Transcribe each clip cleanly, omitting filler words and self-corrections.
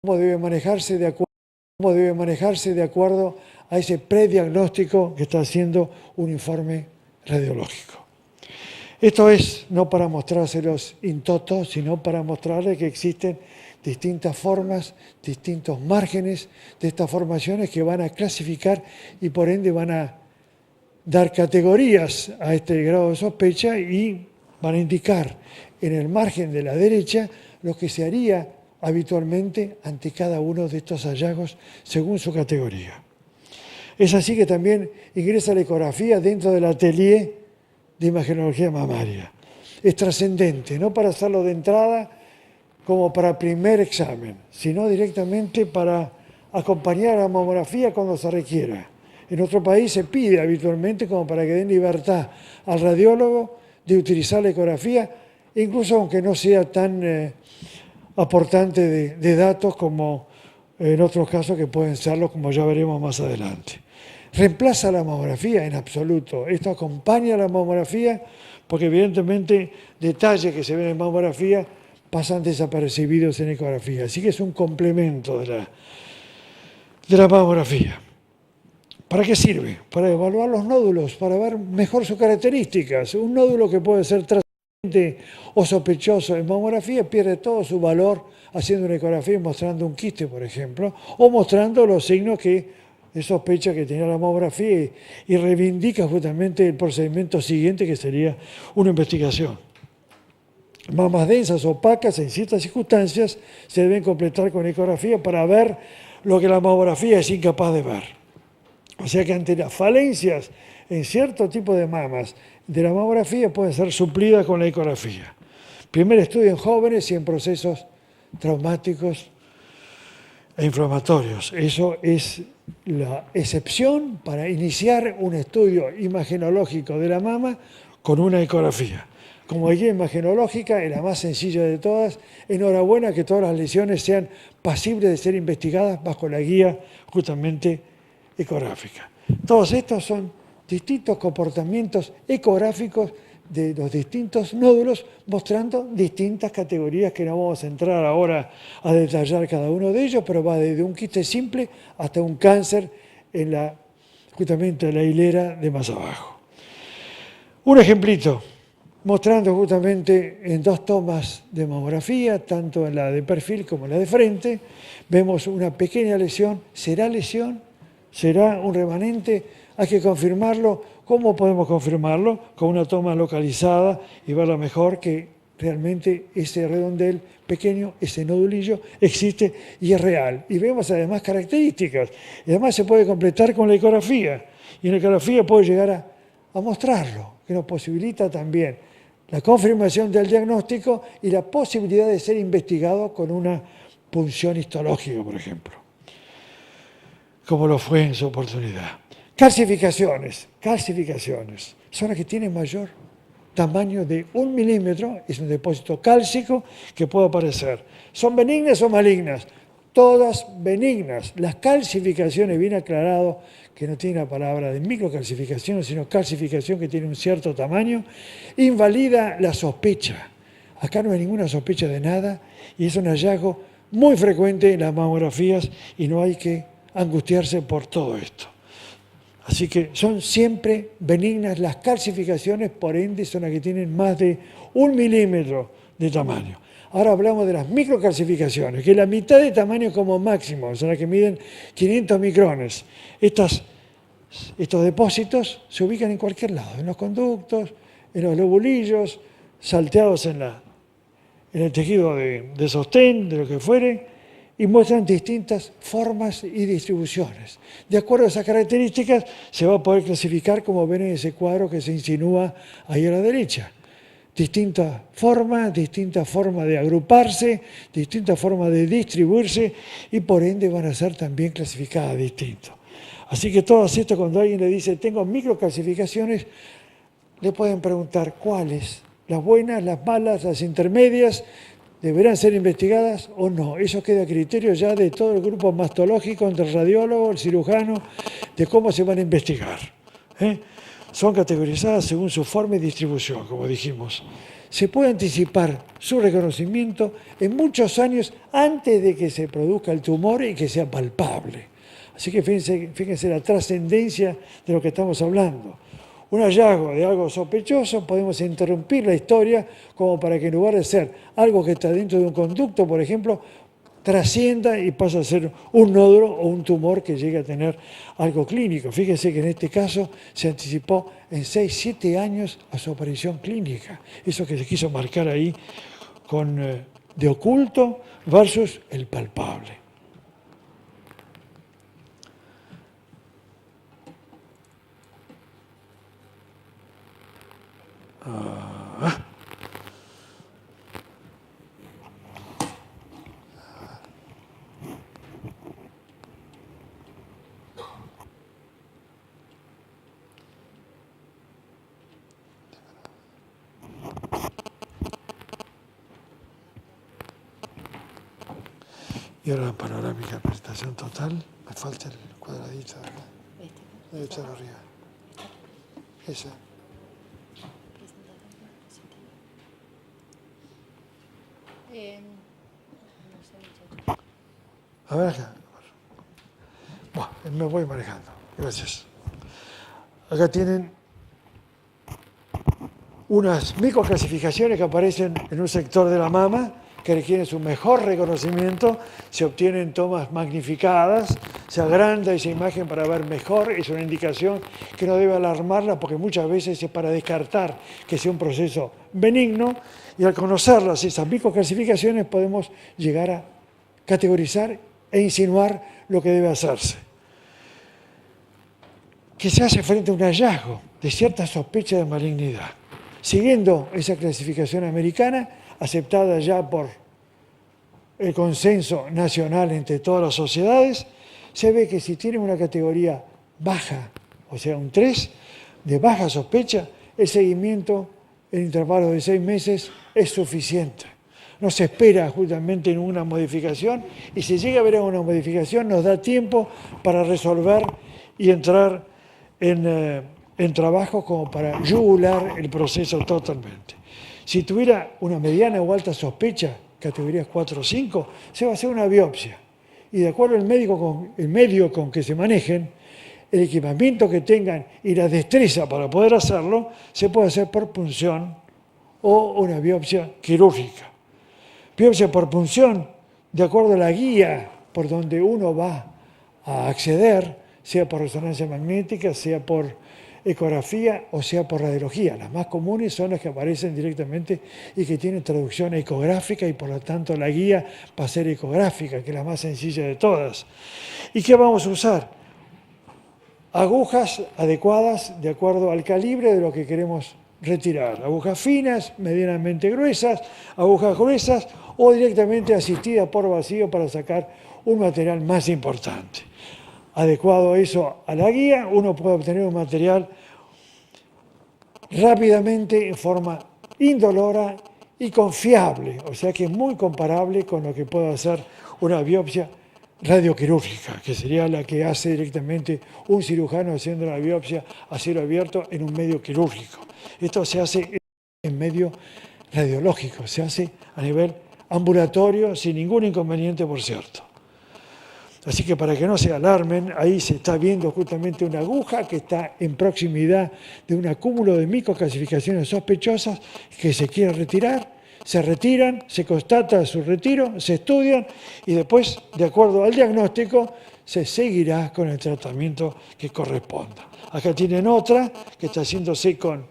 cómo debe manejarse de acuerdo a ese prediagnóstico que está haciendo un informe radiológico. Esto es no para mostrárselos in toto, sino para mostrarles que existen distintas formas, distintos márgenes de estas formaciones que van a clasificar y por ende van a dar categorías a este grado de sospecha y van a indicar en el margen de la derecha lo que se haría habitualmente ante cada uno de estos hallazgos según su categoría. Es así que también ingresa la ecografía dentro del atelier de imagenología mamaria. Es trascendente, no para hacerlo de entrada como para primer examen, sino directamente para acompañar a la mamografía cuando se requiera. En nuestro país se pide habitualmente como para que den libertad al radiólogo de utilizar la ecografía, incluso aunque no sea tan aportante de datos como en otros casos que pueden serlo, como ya veremos más adelante. ¿Reemplaza la mamografía? En absoluto. Esto acompaña a la mamografía porque evidentemente detalles que se ven en mamografía pasan desapercibidos en ecografía. Así que es un complemento de la mamografía. ¿Para qué sirve? Para evaluar los nódulos, para ver mejor sus características. Un nódulo que puede ser trascendente o sospechoso en mamografía pierde todo su valor haciendo una ecografía y mostrando un quiste, por ejemplo, o mostrando los signos de sospecha que tenía la mamografía y reivindica justamente el procedimiento siguiente que sería una investigación. Mamas densas, opacas, en ciertas circunstancias se deben completar con ecografía para ver lo que la mamografía es incapaz de ver. O sea que ante las falencias en cierto tipo de mamas de la mamografía pueden ser suplidas con la ecografía. Primer estudio en jóvenes y en procesos traumáticos e inflamatorios. Eso es la excepción para iniciar un estudio imagenológico de la mama con una ecografía. Como guía imagenológica es la más sencilla de todas. Enhorabuena que todas las lesiones sean pasibles de ser investigadas bajo la guía justamente ecográfica. Todos estos son distintos comportamientos ecográficos de los distintos nódulos, mostrando distintas categorías que no vamos a entrar ahora a detallar cada uno de ellos, pero va desde un quiste simple hasta un cáncer en justamente la hilera de más abajo. Un ejemplito, mostrando justamente en dos tomas de mamografía, tanto en la de perfil como en la de frente, vemos una pequeña lesión. ¿Será lesión? ¿Será un remanente? Hay que confirmarlo. ¿Cómo podemos confirmarlo? Con una toma localizada y verla mejor que realmente ese redondel pequeño, ese nodulillo, existe y es real. Y vemos además características. Y además se puede completar con la ecografía. Y en la ecografía puede llegar a mostrarlo, que nos posibilita también la confirmación del diagnóstico y la posibilidad de ser investigado con una punción histológica, por ejemplo, como lo fue en su oportunidad. Calcificaciones son las que tienen mayor tamaño de 1 milímetro, es un depósito cálcico que puede aparecer. ¿Son benignas o malignas? Todas benignas. Las calcificaciones, bien aclarado, que no tiene la palabra de microcalcificación, sino calcificación que tiene un cierto tamaño, invalida la sospecha. Acá no hay ninguna sospecha de nada y es un hallazgo muy frecuente en las mamografías y no hay que angustiarse por todo esto. Así que son siempre benignas las calcificaciones, por ende son las que tienen más de 1 milímetro de tamaño. Ahora hablamos de las microcalcificaciones, que es la mitad de tamaño como máximo, son las que miden 500 micrones. Estos depósitos se ubican en cualquier lado, en los conductos, en los lobulillos, salteados en el tejido de sostén, de lo que fuere, y muestran distintas formas y distribuciones. De acuerdo a esas características, se va a poder clasificar, como ven en ese cuadro que se insinúa ahí a la derecha. Distintas formas de agruparse, distintas formas de distribuirse, y por ende van a ser también clasificadas distintos. Así que todo esto, cuando alguien le dice, tengo microcalcificaciones, le pueden preguntar cuáles, las buenas, las malas, las intermedias, ¿deberán ser investigadas o no? Eso queda a criterio ya de todo el grupo mastológico, entre el radiólogo, el cirujano, de cómo se van a investigar. Son categorizadas según su forma y distribución, como dijimos. se puede anticipar su reconocimiento en muchos años antes de que se produzca el tumor y que sea palpable. Así que fíjense la trascendencia de lo que estamos hablando. Un hallazgo de algo sospechoso, podemos interrumpir la historia como para que en lugar de ser algo que está dentro de un conducto, por ejemplo, trascienda y pasa a ser un nódulo o un tumor que llegue a tener algo clínico. Fíjense que en este caso se anticipó en 6-7 años a su aparición clínica. Eso que se quiso marcar ahí con de oculto versus el palpable. Y ahora la panorámica de presentación total, me falta el cuadradito, ¿verdad? Debe estar arriba. Esa. A ver acá. Bueno, me voy manejando. Gracias. Acá tienen unas microclasificaciones que aparecen en un sector de la mama que requieren su mejor reconocimiento, se obtienen tomas magnificadas, se agranda esa imagen para ver mejor, es una indicación que no debe alarmarla porque muchas veces es para descartar que sea un proceso benigno y al conocerlas, esas microclasificaciones, podemos llegar a categorizar e insinuar lo que debe hacerse. Que se hace frente a un hallazgo de cierta sospecha de malignidad. Siguiendo esa clasificación americana, aceptada ya por el consenso nacional entre todas las sociedades, se ve que si tienen una categoría baja, o sea, un 3, de baja sospecha, el seguimiento en intervalos de 6 meses es suficiente. No se espera justamente ninguna modificación y si llega a haber una modificación nos da tiempo para resolver y entrar en trabajos como para yugular el proceso totalmente. Si tuviera una mediana o alta sospecha, categorías 4 o 5, se va a hacer una biopsia. Y de acuerdo al medio con que se manejen, el equipamiento que tengan y la destreza para poder hacerlo, se puede hacer por punción o una biopsia quirúrgica. Biopsia por punción, de acuerdo a la guía por donde uno va a acceder, sea por resonancia magnética, sea por ecografía o sea por radiología. Las más comunes son las que aparecen directamente y que tienen traducción ecográfica y por lo tanto la guía va a ser ecográfica, que es la más sencilla de todas. ¿Y qué vamos a usar? Agujas adecuadas de acuerdo al calibre de lo que queremos retirar. Agujas finas, medianamente gruesas, agujas gruesas o directamente asistidas por vacío para sacar un material más importante. Adecuado eso a la guía, uno puede obtener un material rápidamente en forma indolora y confiable, o sea que es muy comparable con lo que puede hacer una biopsia radioquirúrgica, que sería la que hace directamente un cirujano haciendo una biopsia a cielo abierto en un medio quirúrgico. Esto se hace en medio radiológico, se hace a nivel ambulatorio sin ningún inconveniente, por cierto. Así que para que no se alarmen, ahí se está viendo justamente una aguja que está en proximidad de un acúmulo de microclasificaciones sospechosas que se quiere retirar, se retiran, se constata su retiro, se estudian y después, de acuerdo al diagnóstico, se seguirá con el tratamiento que corresponda. Acá tienen otra que está haciéndose con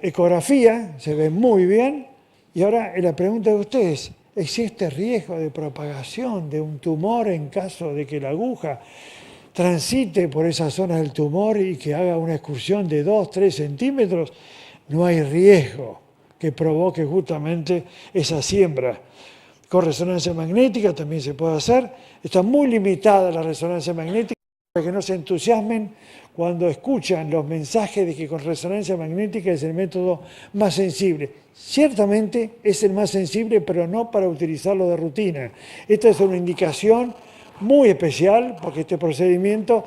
ecografía, se ve muy bien. Y ahora la pregunta de ustedes, ¿existe riesgo de propagación de un tumor en caso de que la aguja transite por esa zona del tumor y que haga una excursión de 2-3 centímetros? No hay riesgo que provoque justamente esa siembra. Con resonancia magnética también se puede hacer. Está muy limitada la resonancia magnética para que no se entusiasmen cuando escuchan los mensajes de que con resonancia magnética es el método más sensible. Ciertamente es el más sensible, pero no para utilizarlo de rutina. Esta es una indicación muy especial porque este procedimiento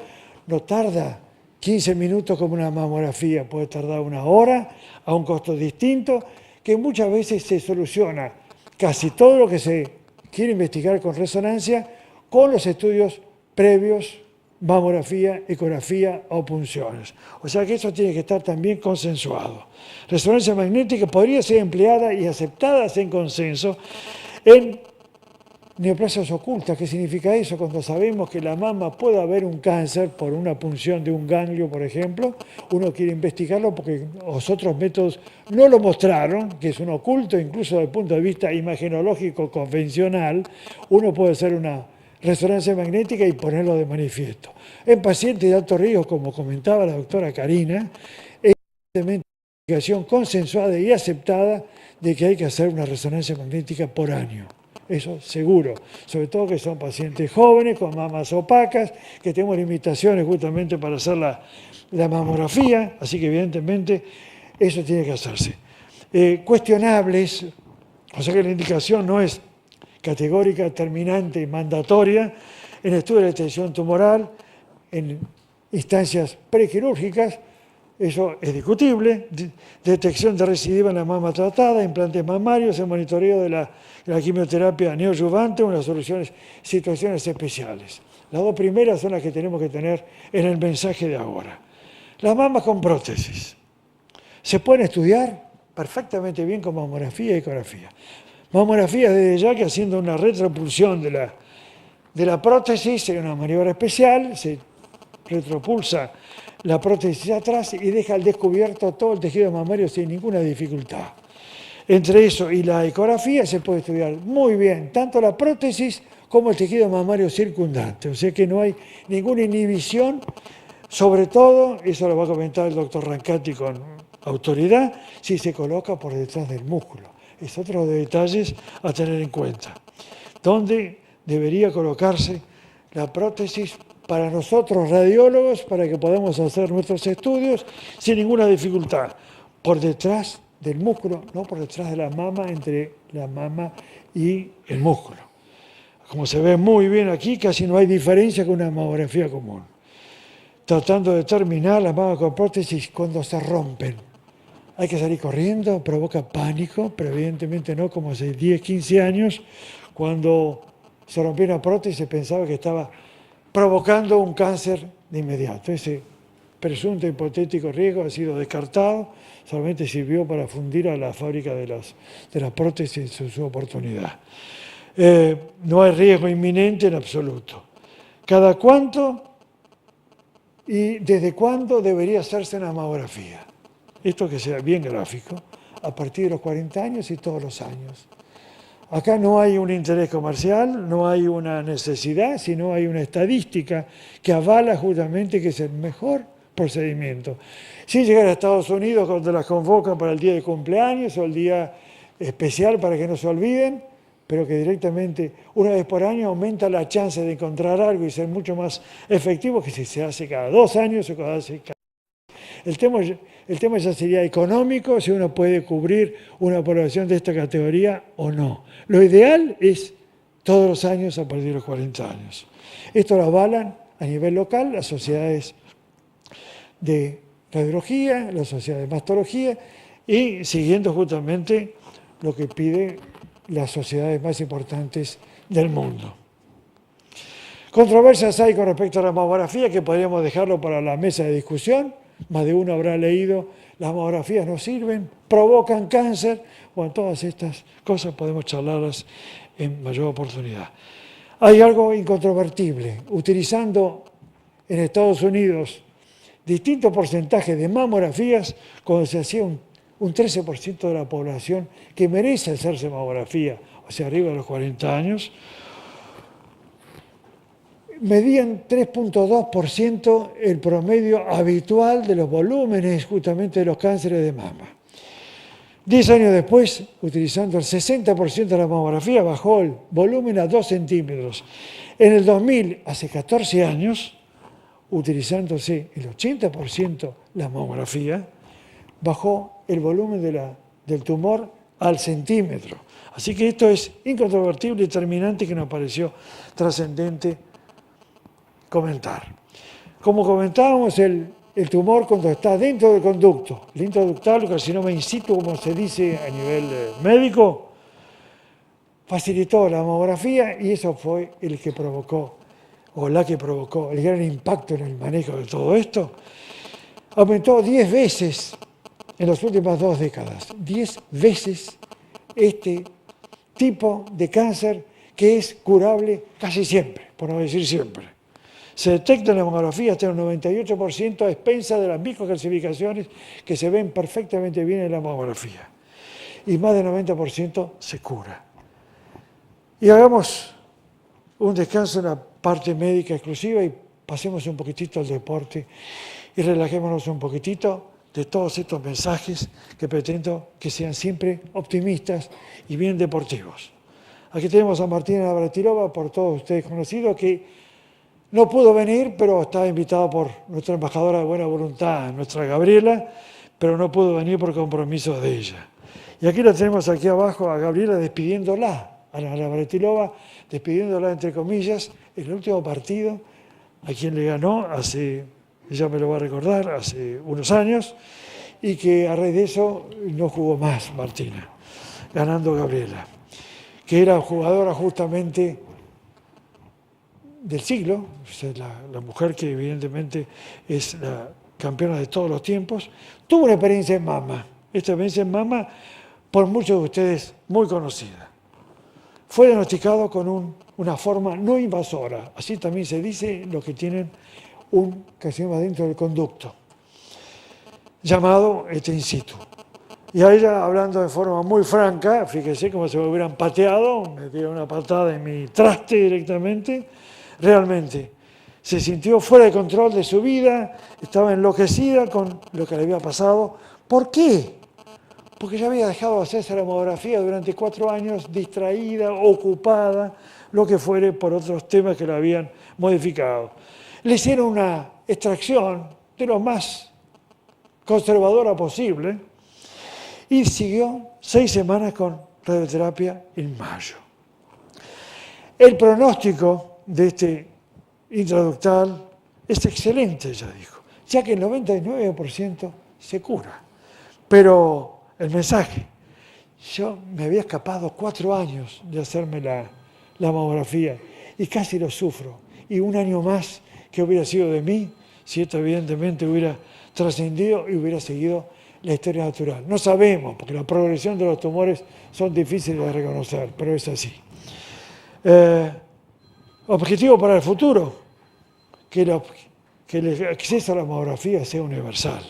no tarda 15 minutos como una mamografía puede tardar una hora a un costo distinto, que muchas veces se soluciona casi todo lo que se quiere investigar con resonancia con los estudios previos, mamografía, ecografía o punciones. O sea que eso tiene que estar también consensuado. Resonancia magnética podría ser empleada y aceptada en consenso en neoplasias ocultas. ¿Qué significa eso? Cuando sabemos que la mama puede haber un cáncer por una punción de un ganglio, por ejemplo, uno quiere investigarlo porque los otros métodos no lo mostraron, que es un oculto, incluso desde el punto de vista imagenológico convencional, uno puede hacer una resonancia magnética y ponerlo de manifiesto. En pacientes de alto riesgo, como comentaba la doctora Karina, es una investigación consensuada y aceptada de que hay que hacer una resonancia magnética por año. Eso seguro, sobre todo que son pacientes jóvenes, con mamas opacas, que tenemos limitaciones justamente para hacer la mamografía, así que evidentemente eso tiene que hacerse. Cuestionables, o sea que la indicación no es categórica, terminante y mandatoria, en estudios de detección tumoral, en instancias prequirúrgicas, eso es discutible, detección de recidiva en la mama tratada, implantes mamarios, el monitoreo de la quimioterapia neoadyuvante, unas situaciones especiales. Las dos primeras son las que tenemos que tener en el mensaje de ahora. Las mamas con prótesis. Se pueden estudiar perfectamente bien con mamografía y ecografía. Mamografía desde ya que haciendo una retropulsión de la prótesis, en una maniobra especial, se retropulsa la prótesis atrás y deja al descubierto todo el tejido mamario sin ninguna dificultad. Entre eso y la ecografía se puede estudiar muy bien tanto la prótesis como el tejido mamario circundante. O sea que no hay ninguna inhibición, sobre todo, eso lo va a comentar el doctor Rancati con autoridad, si se coloca por detrás del músculo. Es otro de detalles a tener en cuenta. ¿Dónde debería colocarse la prótesis para nosotros radiólogos, para que podamos hacer nuestros estudios sin ninguna dificultad? Por detrás del músculo, no por detrás de la mama, entre la mama y el músculo. Como se ve muy bien aquí, casi no hay diferencia con una mamografía común. Tratando de determinar las mamas con prótesis cuando se rompen. Hay que salir corriendo, provoca pánico, pero evidentemente no como hace 10, 15 años, cuando se rompió una prótesis se pensaba que estaba provocando un cáncer de inmediato. Ese presunto hipotético riesgo ha sido descartado, solamente sirvió para fundir a la fábrica de las prótesis en su oportunidad. No hay riesgo inminente en absoluto. ¿Cada cuánto y desde cuándo debería hacerse una mamografía? Esto que sea bien gráfico, a partir de los 40 años y todos los años. Acá no hay un interés comercial, no hay una necesidad, sino hay una estadística que avala justamente que es el mejor procedimiento. Sin llegar a Estados Unidos cuando las convocan para el día de cumpleaños o el día especial para que no se olviden, pero que directamente una vez por año aumenta la chance de encontrar algo y ser mucho más efectivo que si se hace cada 2 años o cada 6 años. El tema ya sería económico, si uno puede cubrir una población de esta categoría o no. Lo ideal es todos los años a partir de los 40 años. Esto lo avalan a nivel local las sociedades de radiología, las sociedades de mastología y siguiendo justamente lo que piden las sociedades más importantes del mundo. Controversias hay con respecto a la mamografía que podríamos dejarlo para la mesa de discusión. Más de uno habrá leído, las mamografías no sirven, provocan cáncer. Bueno, todas estas cosas podemos charlarlas en mayor oportunidad. Hay algo incontrovertible. Utilizando en Estados Unidos distintos porcentajes de mamografías, cuando se hacía un 13% de la población que merece hacerse mamografía, o sea, arriba de los 40 años, medían 3.2% el promedio habitual de los volúmenes justamente de los cánceres de mama. 10 años después, utilizando el 60% de la mamografía, bajó el volumen a 2 centímetros. En el 2000, hace 14 años, utilizándose el 80% la mamografía, bajó el volumen del tumor al centímetro. Así que esto es incontrovertible y determinante que nos pareció trascendente comentar. Como comentábamos, el el tumor cuando está dentro del conducto, el intraductal o carcinoma in situ, como se dice a nivel médico, facilitó la mamografía y eso fue el que provocó, o la que provocó, el gran impacto en el manejo de todo esto. Aumentó 10 veces en las últimas 2 décadas, 10 veces este tipo de cáncer que es curable casi siempre, por no decir siempre. Se detecta en la mamografía hasta el 98% a expensas de las microcalcificaciones que se ven perfectamente bien en la mamografía. Y más del 90% se cura. Y hagamos un descanso en la parte médica exclusiva y pasemos un poquitito al deporte y relajémonos un poquitito de todos estos mensajes que pretendo que sean siempre optimistas y bien deportivos. Aquí tenemos a Martina Navratilova, por todos ustedes conocido, que no pudo venir, pero está invitado por nuestra embajadora de buena voluntad, nuestra Gabriela, pero no pudo venir por compromisos de ella. Y aquí la tenemos aquí abajo a Gabriela despidiéndola, a la Navratilova, despidiéndola entre comillas, en el último partido, a quien le ganó hace, ella me lo va a recordar, hace unos años, y que a raíz de eso no jugó más Martina, ganando Gabriela, que era jugadora justamente del siglo, la mujer que evidentemente es la campeona de todos los tiempos, tuvo una experiencia en mama. Esta experiencia en mama, por muchos de ustedes, muy conocida. Fue diagnosticado con una forma no invasora, así también se dice los que tienen un carcinoma dentro del conducto, llamado in situ. Y a ella, hablando de forma muy franca, fíjese como si me hubieran pateado, me dieron una patada en mi traste directamente, realmente se sintió fuera de control de su vida, estaba enloquecida con lo que le había pasado. ¿Por qué? Porque ya había dejado de hacerse la mamografía durante 4 años, distraída, ocupada, lo que fuere, por otros temas que la habían modificado. Le hicieron una extracción de lo más conservadora posible y siguió 6 semanas con radioterapia en mayo. El pronóstico de este intraductal es excelente, ya dijo, ya que el 99% se cura. Pero el mensaje, yo me había escapado 4 años de hacerme la mamografía y casi lo sufro. Y un año más que hubiera sido de mí, si esto evidentemente hubiera trascendido y hubiera seguido la historia natural. No sabemos, porque la progresión de los tumores son difíciles de reconocer, pero es así. Objetivo para el futuro, que el acceso a la mamografía sea universal.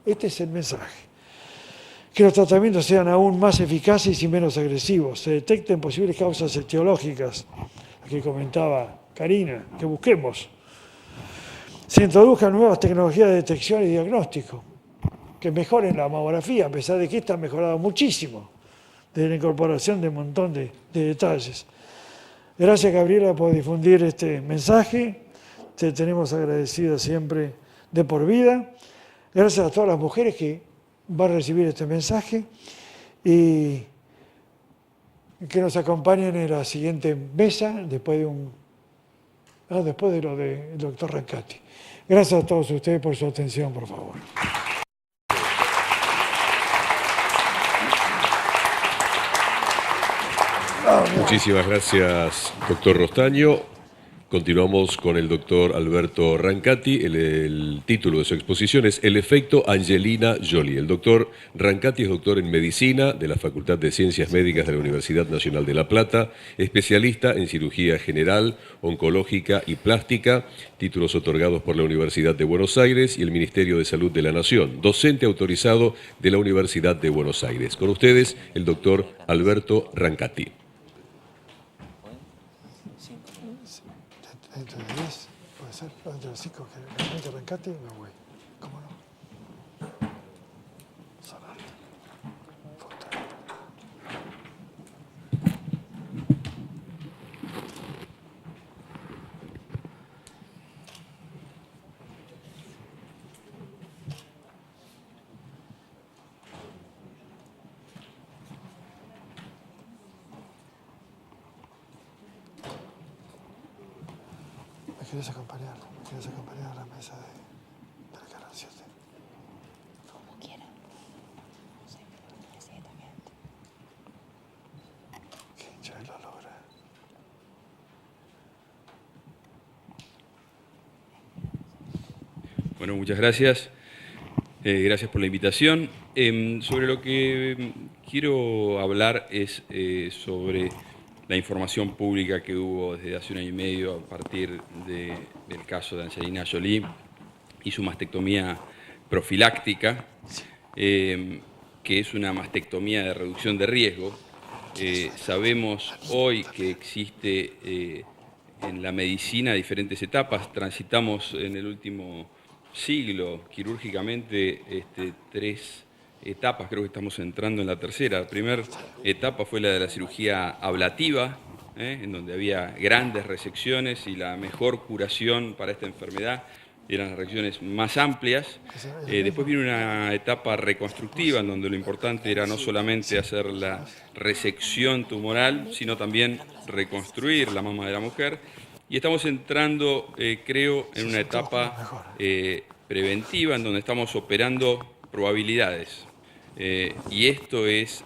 Este es el mensaje. Que los tratamientos sean aún más eficaces y menos agresivos. Se detecten posibles causas etiológicas, que comentaba Karina, que busquemos. Se introduzcan nuevas tecnologías de detección y diagnóstico, que mejoren la mamografía, a pesar de que esta ha mejorado muchísimo, desde la incorporación de un montón de detalles. Gracias, Gabriela, por difundir este mensaje. Te tenemos agradecidos siempre de por vida. Gracias a todas las mujeres que van a recibir este mensaje y que nos acompañen en la siguiente mesa después de lo del doctor Rancati. Gracias a todos ustedes por su atención, por favor. Muchísimas gracias, doctor Rostaño. Continuamos con el doctor Alberto Rancati. El título de su exposición es El efecto Angelina Jolie. El doctor Rancati es doctor en medicina de la Facultad de Ciencias Médicas de la Universidad Nacional de La Plata, especialista en cirugía general, oncológica y plástica, títulos otorgados por la Universidad de Buenos Aires y el Ministerio de Salud de la Nación, docente autorizado de la Universidad de Buenos Aires. Con ustedes, el doctor Alberto Rancati. Dentro de 10, puede ser, dentro de 5, que realmente Rancati, me voy. ¿Cómo no? Solar. ¿Me quieres acompañar? ¿Me quieres acompañar a la mesa de la cara? Bueno, muchas gracias. Gracias por la invitación. Sobre lo que quiero hablar es sobre la información pública que hubo desde hace 1 año y medio a partir del caso de Angelina Jolie y su mastectomía profiláctica, que es una mastectomía de reducción de riesgo. Sabemos hoy que existe en la medicina diferentes etapas. Transitamos en el último siglo quirúrgicamente 3 etapas, creo que estamos entrando en la tercera. La primera etapa fue la de la cirugía ablativa, en donde había grandes resecciones y la mejor curación para esta enfermedad eran las resecciones más amplias. Después vino una etapa reconstructiva, en donde lo importante era no solamente hacer la resección tumoral, sino también reconstruir la mama de la mujer. Y estamos entrando, creo, en una etapa preventiva, en donde estamos operando probabilidades. Y esto es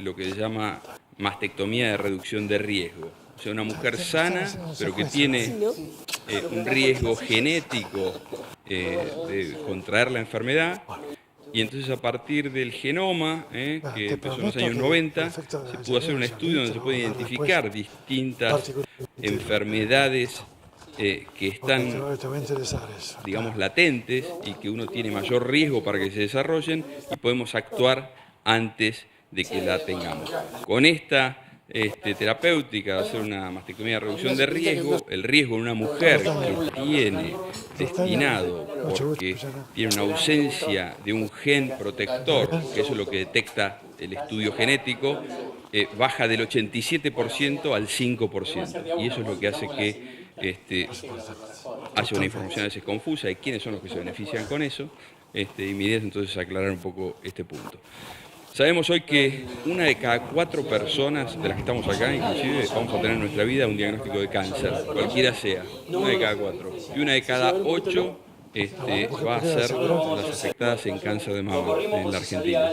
lo que se llama mastectomía de reducción de riesgo. O sea, una mujer sana, pero que tiene un riesgo genético de contraer la enfermedad. Y entonces a partir del genoma, que empezó en los años 90, se pudo hacer un estudio donde se puede identificar distintas enfermedades que están, digamos, latentes y que uno tiene mayor riesgo para que se desarrollen y podemos actuar antes de que la tengamos. Con esta terapéutica de hacer una mastectomía de reducción de riesgo, el riesgo en una mujer que tiene destinado, porque tiene una ausencia de un gen protector, que eso es lo que detecta el estudio genético, baja del 87% al 5%, y eso es lo que hace que haya una información a veces confusa de quiénes son los que se benefician con eso, y mi idea es entonces aclarar un poco este punto. Sabemos hoy que 1 de cada 4 personas de las que estamos acá, inclusive, vamos a tener en nuestra vida un diagnóstico de cáncer, cualquiera sea, 1 de cada 4. Y 1 de cada 8 va a ser las afectadas en cáncer de mama en la Argentina.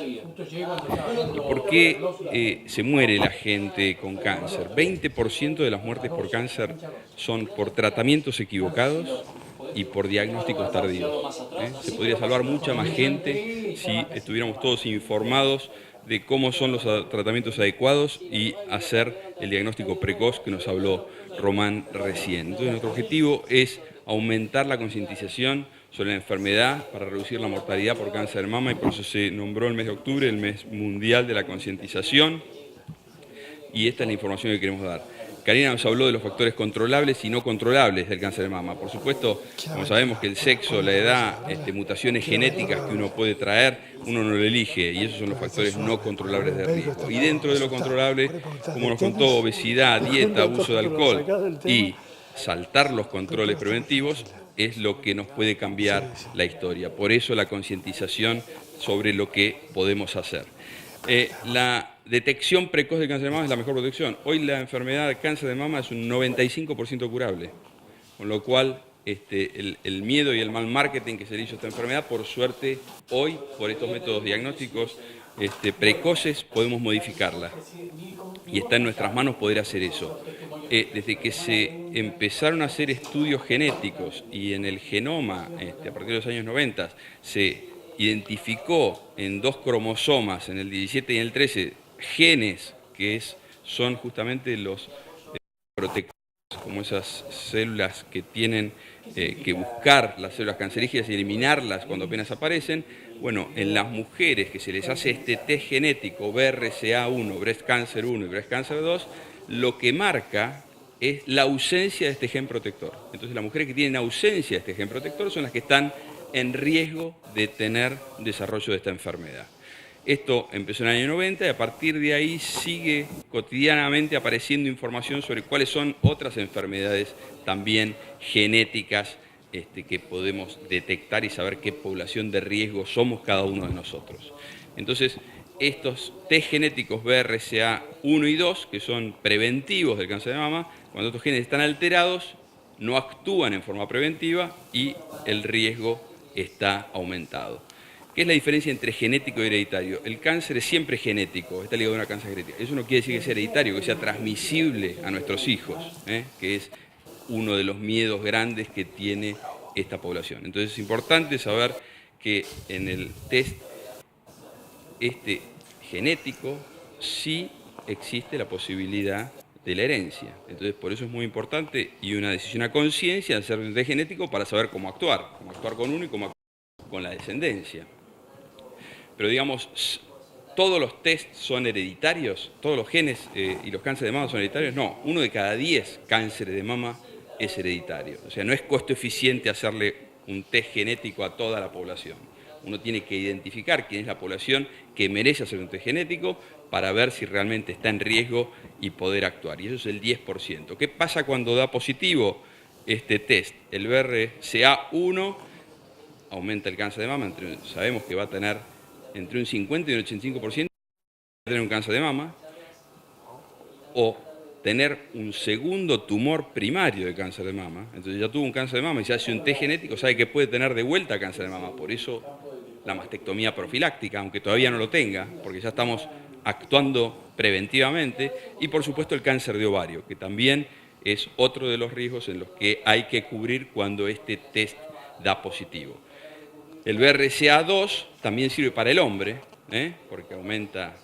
¿Por qué se muere la gente con cáncer? 20% de las muertes por cáncer son por tratamientos equivocados y por diagnósticos tardíos. Se podría salvar mucha más gente si estuviéramos todos informados de cómo son los tratamientos adecuados y hacer el diagnóstico precoz que nos habló Román recién. Entonces nuestro objetivo es aumentar la concientización sobre la enfermedad para reducir la mortalidad por cáncer de mama, y por eso se nombró el mes de octubre el mes mundial de la concientización, y esta es la información que queremos dar. Karina nos habló de los factores controlables y no controlables del cáncer de mama. Por supuesto, como sabemos que el sexo, la edad, mutaciones genéticas que uno puede traer, uno no lo elige, y esos son los factores no controlables de riesgo. Y dentro de lo controlable, como nos contó, obesidad, dieta, abuso de alcohol y saltar los controles preventivos es lo que nos puede cambiar la historia. Por eso la concientización sobre lo que podemos hacer. La detección precoz del cáncer de mama es la mejor protección. Hoy la enfermedad de cáncer de mama es un 95% curable, con lo cual el miedo y el mal marketing que se le hizo a esta enfermedad, por suerte, hoy, por estos métodos diagnósticos precoces, podemos modificarla. Y está en nuestras manos poder hacer eso. Desde que se empezaron a hacer estudios genéticos y en el genoma, a partir de los años 90, se identificó en 2 cromosomas, en el 17 y en el 13, genes que son justamente los protectores, como esas células que tienen que buscar las células cancerígenas y eliminarlas cuando apenas aparecen. Bueno, en las mujeres que se les hace este test genético BRCA1, Breast Cancer 1 y Breast Cancer 2, lo que marca es la ausencia de este gen protector. Entonces las mujeres que tienen ausencia de este gen protector son las que están en riesgo de tener desarrollo de esta enfermedad. Esto empezó en el año 90 y a partir de ahí sigue cotidianamente apareciendo información sobre cuáles son otras enfermedades también genéticas que podemos detectar y saber qué población de riesgo somos cada uno de nosotros. Entonces, estos test genéticos BRCA1 y 2, que son preventivos del cáncer de mama, cuando estos genes están alterados, no actúan en forma preventiva y el riesgo está aumentado. ¿Qué es la diferencia entre genético y hereditario? El cáncer es siempre genético, está ligado a una cáncer genética. Eso no quiere decir que sea hereditario, que sea transmisible a nuestros hijos, que es uno de los miedos grandes que tiene esta población. Entonces es importante saber que en el test genético sí existe la posibilidad de la herencia. Entonces por eso es muy importante y una decisión a conciencia hacer un test genético para saber cómo actuar con uno y cómo actuar con la descendencia. Pero digamos, ¿todos los test son hereditarios? ¿Todos los genes y los cánceres de mama son hereditarios? No, 1 de cada 10 cánceres de mama es hereditario. O sea, no es costo eficiente hacerle un test genético a toda la población. Uno tiene que identificar quién es la población que merece hacer un test genético para ver si realmente está en riesgo y poder actuar. Y eso es el 10%. ¿Qué pasa cuando da positivo este test? El BRCA1 aumenta el cáncer de mama. Sabemos que va a tener entre un 50 y un 85% de tener un cáncer de mama o tener un segundo tumor primario de cáncer de mama. Entonces ya tuvo un cáncer de mama y se hace un test genético, sabe que puede tener de vuelta cáncer de mama. Por eso la mastectomía profiláctica, aunque todavía no lo tenga, porque ya estamos actuando preventivamente. Y por supuesto el cáncer de ovario, que también es otro de los riesgos en los que hay que cubrir cuando este test da positivo. El BRCA2 también sirve para el hombre, porque aumenta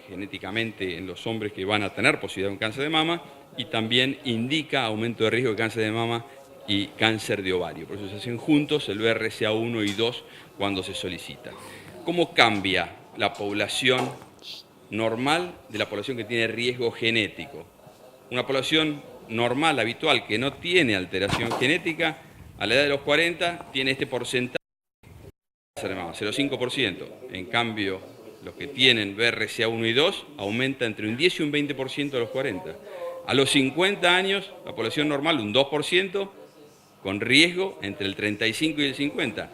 genéticamente en los hombres que van a tener posibilidad de un cáncer de mama y también indica aumento de riesgo de cáncer de mama y cáncer de ovario. Por eso se hacen juntos el BRCA1 y 2 cuando se solicita. ¿Cómo cambia la población normal de la población que tiene riesgo genético? Una población normal, habitual, que no tiene alteración genética, a la edad de los 40 tiene este porcentaje de cáncer de mama, 0,5%. En cambio, los que tienen BRCA1 y 2 aumenta entre un 10 y un 20% a los 40. A los 50 años, la población normal un 2%, con riesgo entre el 35 y el 50.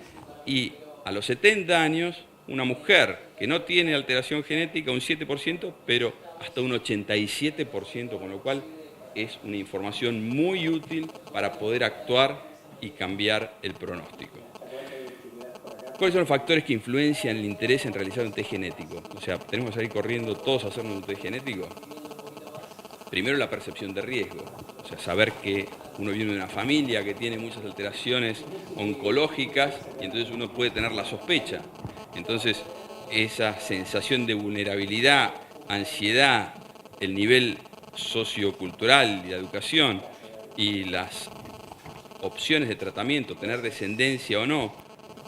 Y a los 70 años, una mujer que no tiene alteración genética un 7%, pero hasta un 87%, con lo cual es una información muy útil para poder actuar y cambiar el pronóstico. ¿Cuáles son los factores que influencian el interés en realizar un test genético? O sea, ¿tenemos que salir corriendo todos a hacernos un test genético? Primero, la percepción de riesgo. O sea, saber que uno viene de una familia que tiene muchas alteraciones oncológicas y entonces uno puede tener la sospecha. Entonces, esa sensación de vulnerabilidad, ansiedad, el nivel sociocultural y de educación y las opciones de tratamiento, tener descendencia o no,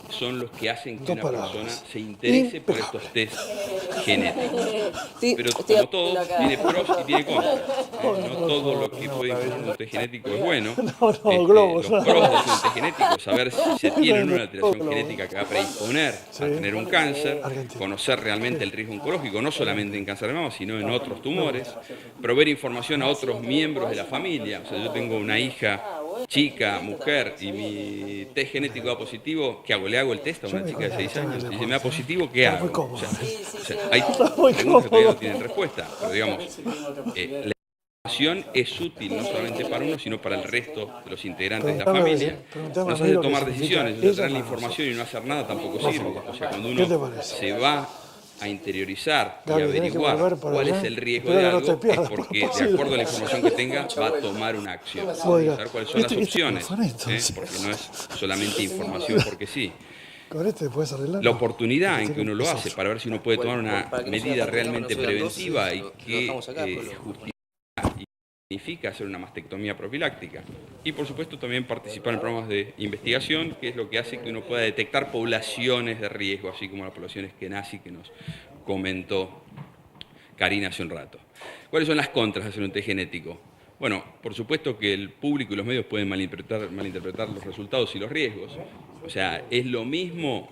son los que hacen que una persona se interese por estos test genéticos. Pero como todo, tiene pros y tiene contras. No todo lo que puede influir en un test genético es bueno. Los pros de hacer un test genético, saber si se tiene una alteración genética que va a predisponer a tener un cáncer, conocer realmente el riesgo oncológico, no solamente en cáncer de mama, sino en otros tumores, proveer información a otros miembros de la familia. O sea, yo tengo una hija chica, mujer, y mi test genético da positivo, ¿qué hago? ¿Le hago el test a una chica de 6 años? Y si me da positivo, ¿qué hago? O sea, hay preguntas que todavía no tienen respuesta, pero digamos, la información es útil no solamente para uno, sino para el resto de los integrantes de la familia. Nos hace tomar decisiones, tener la información y no hacer nada tampoco sirve. O sea, cuando uno se va a interiorizar y averiguar cuál es el riesgo de algo, es porque de acuerdo a la información que tenga va a tomar una acción, saber cuáles son las opciones, porque no es solamente información porque sí. La oportunidad en que uno lo hace para ver si uno puede tomar una medida realmente preventiva y que justifica y significa hacer una mastectomía profiláctica. Y por supuesto también participar en programas de investigación, que es lo que hace que uno pueda detectar poblaciones de riesgo, así como las poblaciones que nací que nos comentó Karina hace un rato. ¿Cuáles son las contras de hacer un test genético? Bueno, por supuesto que el público y los medios pueden malinterpretar los resultados y los riesgos. O sea, es lo mismo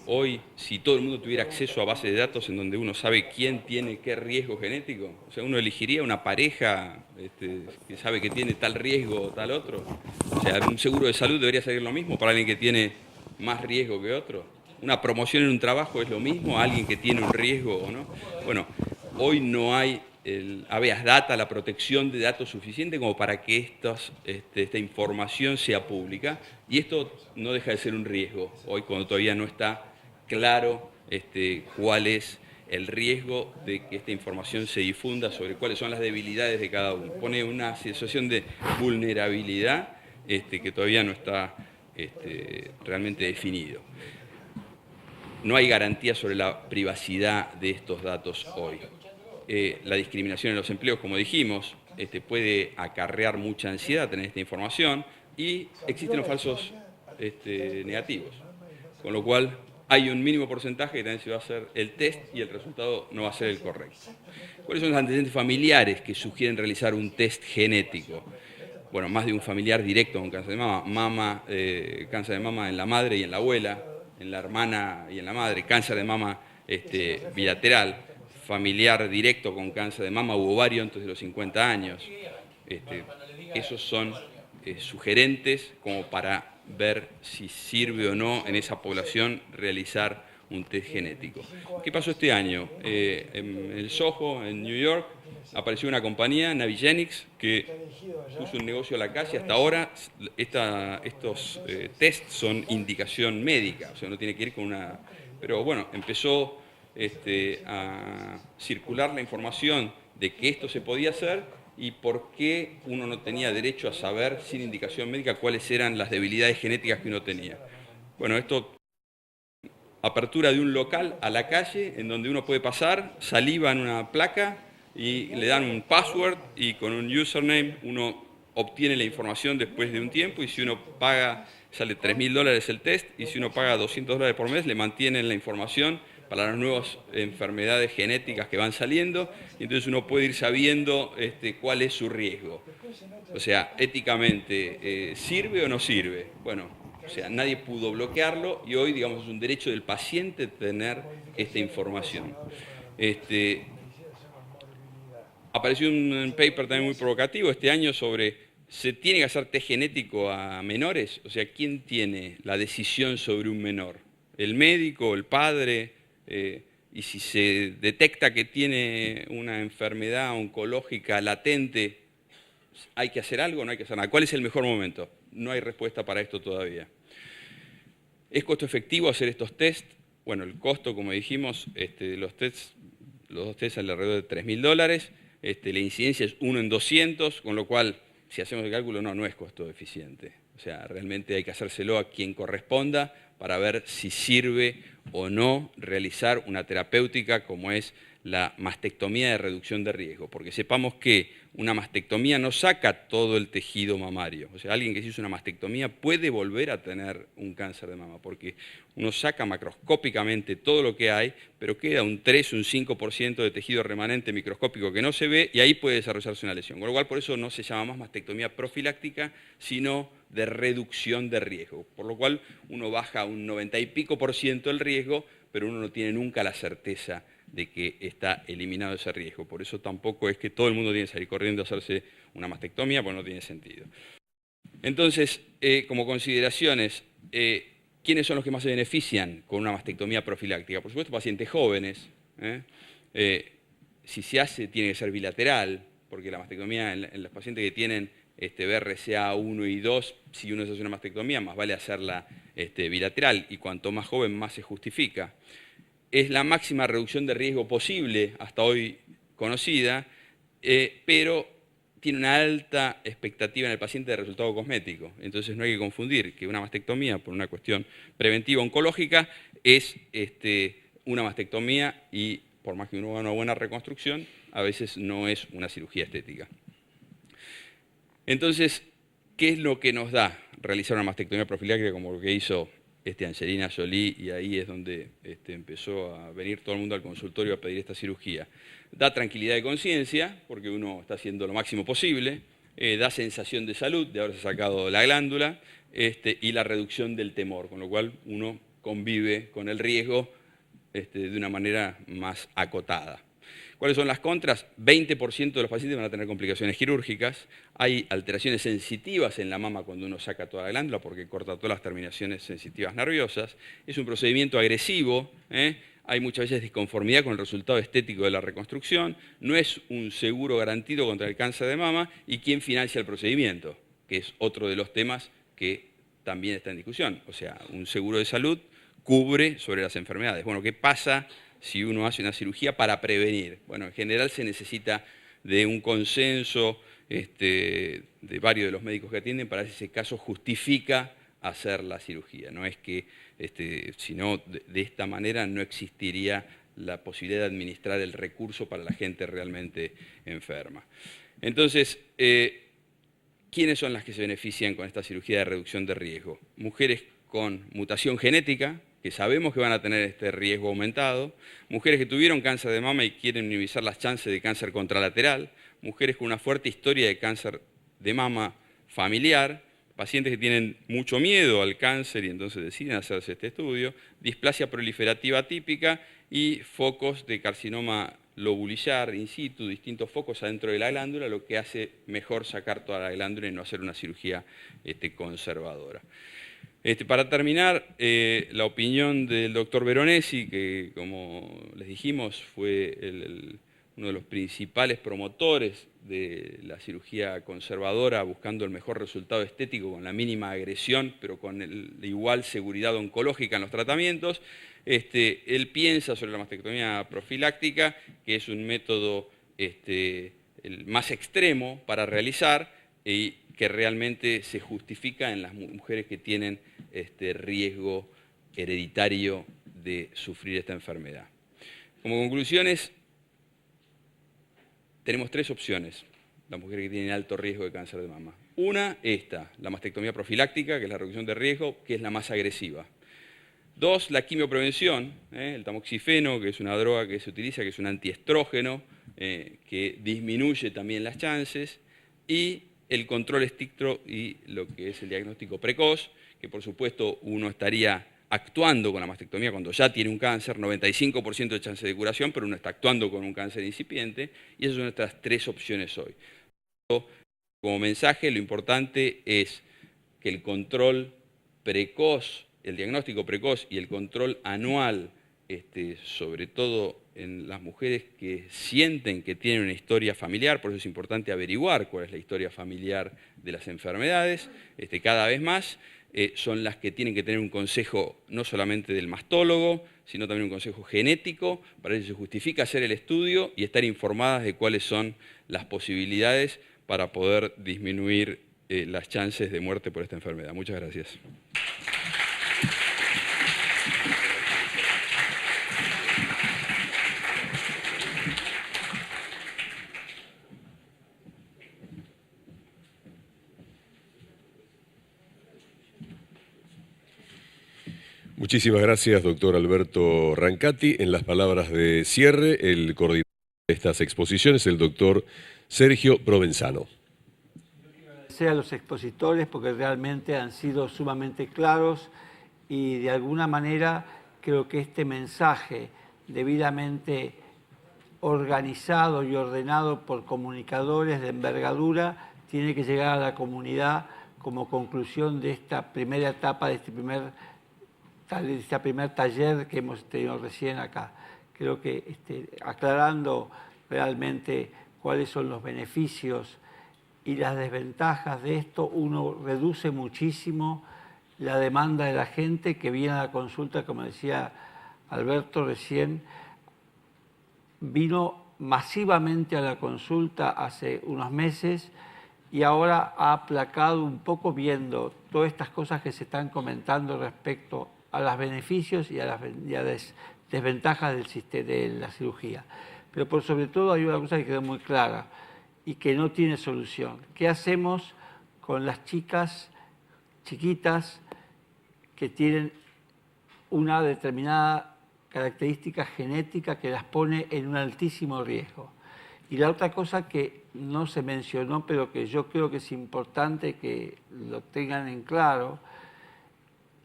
hoy si todo el mundo tuviera acceso a bases de datos en donde uno sabe quién tiene qué riesgo genético. O sea, uno elegiría una pareja que sabe que tiene tal riesgo o tal otro. O sea, un seguro de salud debería ser lo mismo para alguien que tiene más riesgo que otro. Una promoción en un trabajo es lo mismo a alguien que tiene un riesgo o no. Bueno, hoy no hay el habeas data, la protección de datos suficiente como para que esta información sea pública, y esto no deja de ser un riesgo hoy cuando todavía no está claro cuál es el riesgo de que esta información se difunda sobre cuáles son las debilidades de cada uno. Pone una situación de vulnerabilidad que todavía no está realmente definido. No hay garantía sobre la privacidad de estos datos hoy. La discriminación en los empleos, como dijimos, puede acarrear mucha ansiedad tener esta información y existen los falsos negativos. Con lo cual hay un mínimo porcentaje que también se va a hacer el test y el resultado no va a ser el correcto. ¿Cuáles son los antecedentes familiares que sugieren realizar un test genético? Bueno, más de un familiar directo con cáncer de mama, cáncer de mama en la madre y en la abuela, en la hermana y en la madre, cáncer de mama bilateral, familiar directo con cáncer de mama u ovario antes de los 50 años. Esos son sugerentes como para ver si sirve o no en esa población realizar un test genético. ¿Qué pasó este año? En el Soho, en New York, apareció una compañía, Navigenics, que puso un negocio a la calle. Hasta ahora estos tests son indicación médica, o sea, no tiene que ir con una... Pero bueno, empezó a circular la información de que esto se podía hacer y por qué uno no tenía derecho a saber sin indicación médica cuáles eran las debilidades genéticas que uno tenía. Bueno, esto, apertura de un local a la calle en donde uno puede pasar, saliva en una placa y le dan un password y con un username uno obtiene la información después de un tiempo y si uno paga, sale $3.000 el test y si uno paga $200 por mes le mantienen la información para las nuevas enfermedades genéticas que van saliendo, y entonces uno puede ir sabiendo cuál es su riesgo. O sea, éticamente, ¿sirve o no sirve? Bueno, o sea, nadie pudo bloquearlo y hoy, digamos, es un derecho del paciente tener esta información. Apareció un paper también muy provocativo este año sobre, ¿se tiene que hacer test genético a menores? O sea, ¿quién tiene la decisión sobre un menor? ¿El médico, el padre? Y si se detecta que tiene una enfermedad oncológica latente, ¿hay que hacer algo o no hay que hacer nada? ¿Cuál es el mejor momento? No hay respuesta para esto todavía. ¿Es costo efectivo hacer estos test? Bueno, el costo, como dijimos, los dos tests salen alrededor de $3.000. La incidencia es 1 en 200, con lo cual, si hacemos el cálculo, no es costo eficiente. O sea, realmente hay que hacérselo a quien corresponda para ver si sirve o no realizar una terapéutica como es la mastectomía de reducción de riesgo, porque sepamos que una mastectomía no saca todo el tejido mamario. O sea, alguien que se hizo una mastectomía puede volver a tener un cáncer de mama, porque uno saca macroscópicamente todo lo que hay, pero queda un 3 o un 5% de tejido remanente microscópico que no se ve y ahí puede desarrollarse una lesión. Con lo cual, por eso no se llama más mastectomía profiláctica, sino de reducción de riesgo. Por lo cual, uno baja un 90 y pico % el riesgo, pero uno no tiene nunca la certeza de que está eliminado ese riesgo. Por eso tampoco es que todo el mundo tiene que salir corriendo a hacerse una mastectomía, porque no tiene sentido. Entonces, como consideraciones, ¿quiénes son los que más se benefician con una mastectomía profiláctica? Por supuesto, pacientes jóvenes. Si se hace, tiene que ser bilateral, porque la mastectomía en los pacientes que tienen BRCA 1 y 2, si uno se hace una mastectomía, más vale hacerla bilateral, y cuanto más joven, más se justifica. Es la máxima reducción de riesgo posible hasta hoy conocida, pero tiene una alta expectativa en el paciente de resultado cosmético. Entonces no hay que confundir que una mastectomía, por una cuestión preventiva oncológica, es una mastectomía y por más que uno haga una buena reconstrucción, a veces no es una cirugía estética. Entonces, ¿qué es lo que nos da realizar una mastectomía profiláctica como lo que hizo Angelina Jolie, y ahí es donde empezó a venir todo el mundo al consultorio a pedir esta cirugía? Da tranquilidad de conciencia, porque uno está haciendo lo máximo posible, da sensación de salud, de haberse sacado la glándula, y la reducción del temor, con lo cual uno convive con el riesgo de una manera más acotada. ¿Cuáles son las contras? 20% de los pacientes van a tener complicaciones quirúrgicas. Hay alteraciones sensitivas en la mama cuando uno saca toda la glándula porque corta todas las terminaciones sensitivas nerviosas. Es un procedimiento agresivo. Hay muchas veces disconformidad con el resultado estético de la reconstrucción. No es un seguro garantido contra el cáncer de mama. ¿Y quién financia el procedimiento? Que es otro de los temas que también está en discusión. O sea, un seguro de salud cubre sobre las enfermedades. Bueno, ¿qué pasa si uno hace una cirugía para prevenir? Bueno, en general se necesita de un consenso de varios de los médicos que atienden para ver si ese caso justifica hacer la cirugía. No es que, sino de esta manera no existiría la posibilidad de administrar el recurso para la gente realmente enferma. Entonces, ¿quiénes son las que se benefician con esta cirugía de reducción de riesgo? Mujeres con mutación genética, que sabemos que van a tener este riesgo aumentado, mujeres que tuvieron cáncer de mama y quieren minimizar las chances de cáncer contralateral, mujeres con una fuerte historia de cáncer de mama familiar, pacientes que tienen mucho miedo al cáncer y entonces deciden hacerse este estudio, displasia proliferativa típica y focos de carcinoma lobulillar in situ, distintos focos adentro de la glándula, lo que hace mejor sacar toda la glándula y no hacer una cirugía conservadora. Para terminar, la opinión del doctor Veronesi, que como les dijimos fue uno de los principales promotores de la cirugía conservadora, buscando el mejor resultado estético con la mínima agresión, pero con la igual seguridad oncológica en los tratamientos. Él piensa sobre la mastectomía profiláctica, que es un método el más extremo para realizar y que realmente se justifica en las mujeres que tienen riesgo hereditario de sufrir esta enfermedad. Como conclusiones, tenemos tres opciones, las mujeres que tienen alto riesgo de cáncer de mama. Una, la mastectomía profiláctica, que es la reducción de riesgo, que es la más agresiva. Dos, la quimioprevención, el tamoxifeno, que es una droga que se utiliza, que es un antiestrógeno, que disminuye también las chances, y el control estricto y lo que es el diagnóstico precoz, que por supuesto uno estaría actuando con la mastectomía cuando ya tiene un cáncer, 95% de chance de curación, pero uno está actuando con un cáncer incipiente, y esas son nuestras tres opciones hoy. Como mensaje, lo importante es que el control precoz, el diagnóstico precoz y el control anual, sobre todo en las mujeres que sienten que tienen una historia familiar, por eso es importante averiguar cuál es la historia familiar de las enfermedades, cada vez más, son las que tienen que tener un consejo no solamente del mastólogo, sino también un consejo genético, para que se justifique hacer el estudio y estar informadas de cuáles son las posibilidades para poder disminuir las chances de muerte por esta enfermedad. Muchas gracias. Muchísimas gracias, doctor Alberto Rancati. En las palabras de cierre, el coordinador de estas exposiciones, el doctor Sergio Provenzano. Quiero agradecer a los expositores porque realmente han sido sumamente claros y de alguna manera creo que este mensaje debidamente organizado y ordenado por comunicadores de envergadura tiene que llegar a la comunidad como conclusión de esta primera etapa, de este primer taller que hemos tenido recién acá. Creo que aclarando realmente cuáles son los beneficios y las desventajas de esto, uno reduce muchísimo la demanda de la gente que viene a la consulta, como decía Alberto recién, vino masivamente a la consulta hace unos meses y ahora ha aplacado un poco viendo todas estas cosas que se están comentando respecto a los beneficios y a las desventajas de la cirugía. Pero por sobre todo hay una cosa que quedó muy clara y que no tiene solución. ¿Qué hacemos con las chicas chiquitas que tienen una determinada característica genética que las pone en un altísimo riesgo? Y la otra cosa que no se mencionó, pero que yo creo que es importante que lo tengan en claro,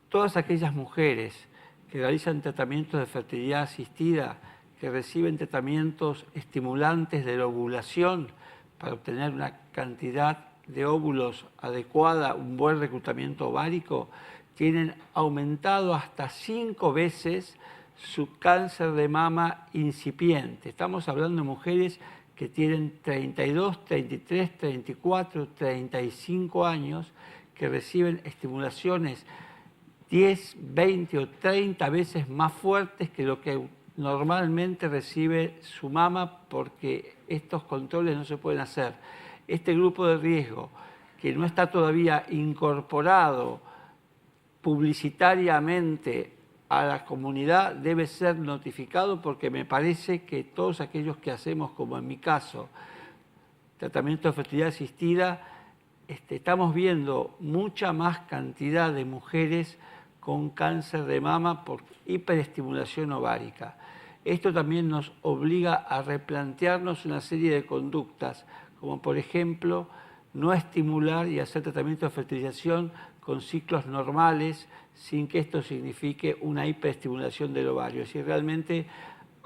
todas aquellas mujeres que realizan tratamientos de fertilidad asistida, que reciben tratamientos estimulantes de la ovulación para obtener una cantidad de óvulos adecuada, un buen reclutamiento ovárico, tienen aumentado hasta 5 veces su cáncer de mama incipiente. Estamos hablando de mujeres que tienen 32, 33, 34, 35 años, que reciben estimulaciones 10, 20 o 30 veces más fuertes que lo que normalmente recibe su mama, porque estos controles no se pueden hacer. Este grupo de riesgo, que no está todavía incorporado publicitariamente a la comunidad, debe ser notificado, porque me parece que todos aquellos que hacemos, como en mi caso, tratamiento de fertilidad asistida, estamos viendo mucha más cantidad de mujeres con cáncer de mama por hiperestimulación ovárica. Esto también nos obliga a replantearnos una serie de conductas, como por ejemplo, no estimular y hacer tratamiento de fertilización con ciclos normales, sin que esto signifique una hiperestimulación del ovario. Si realmente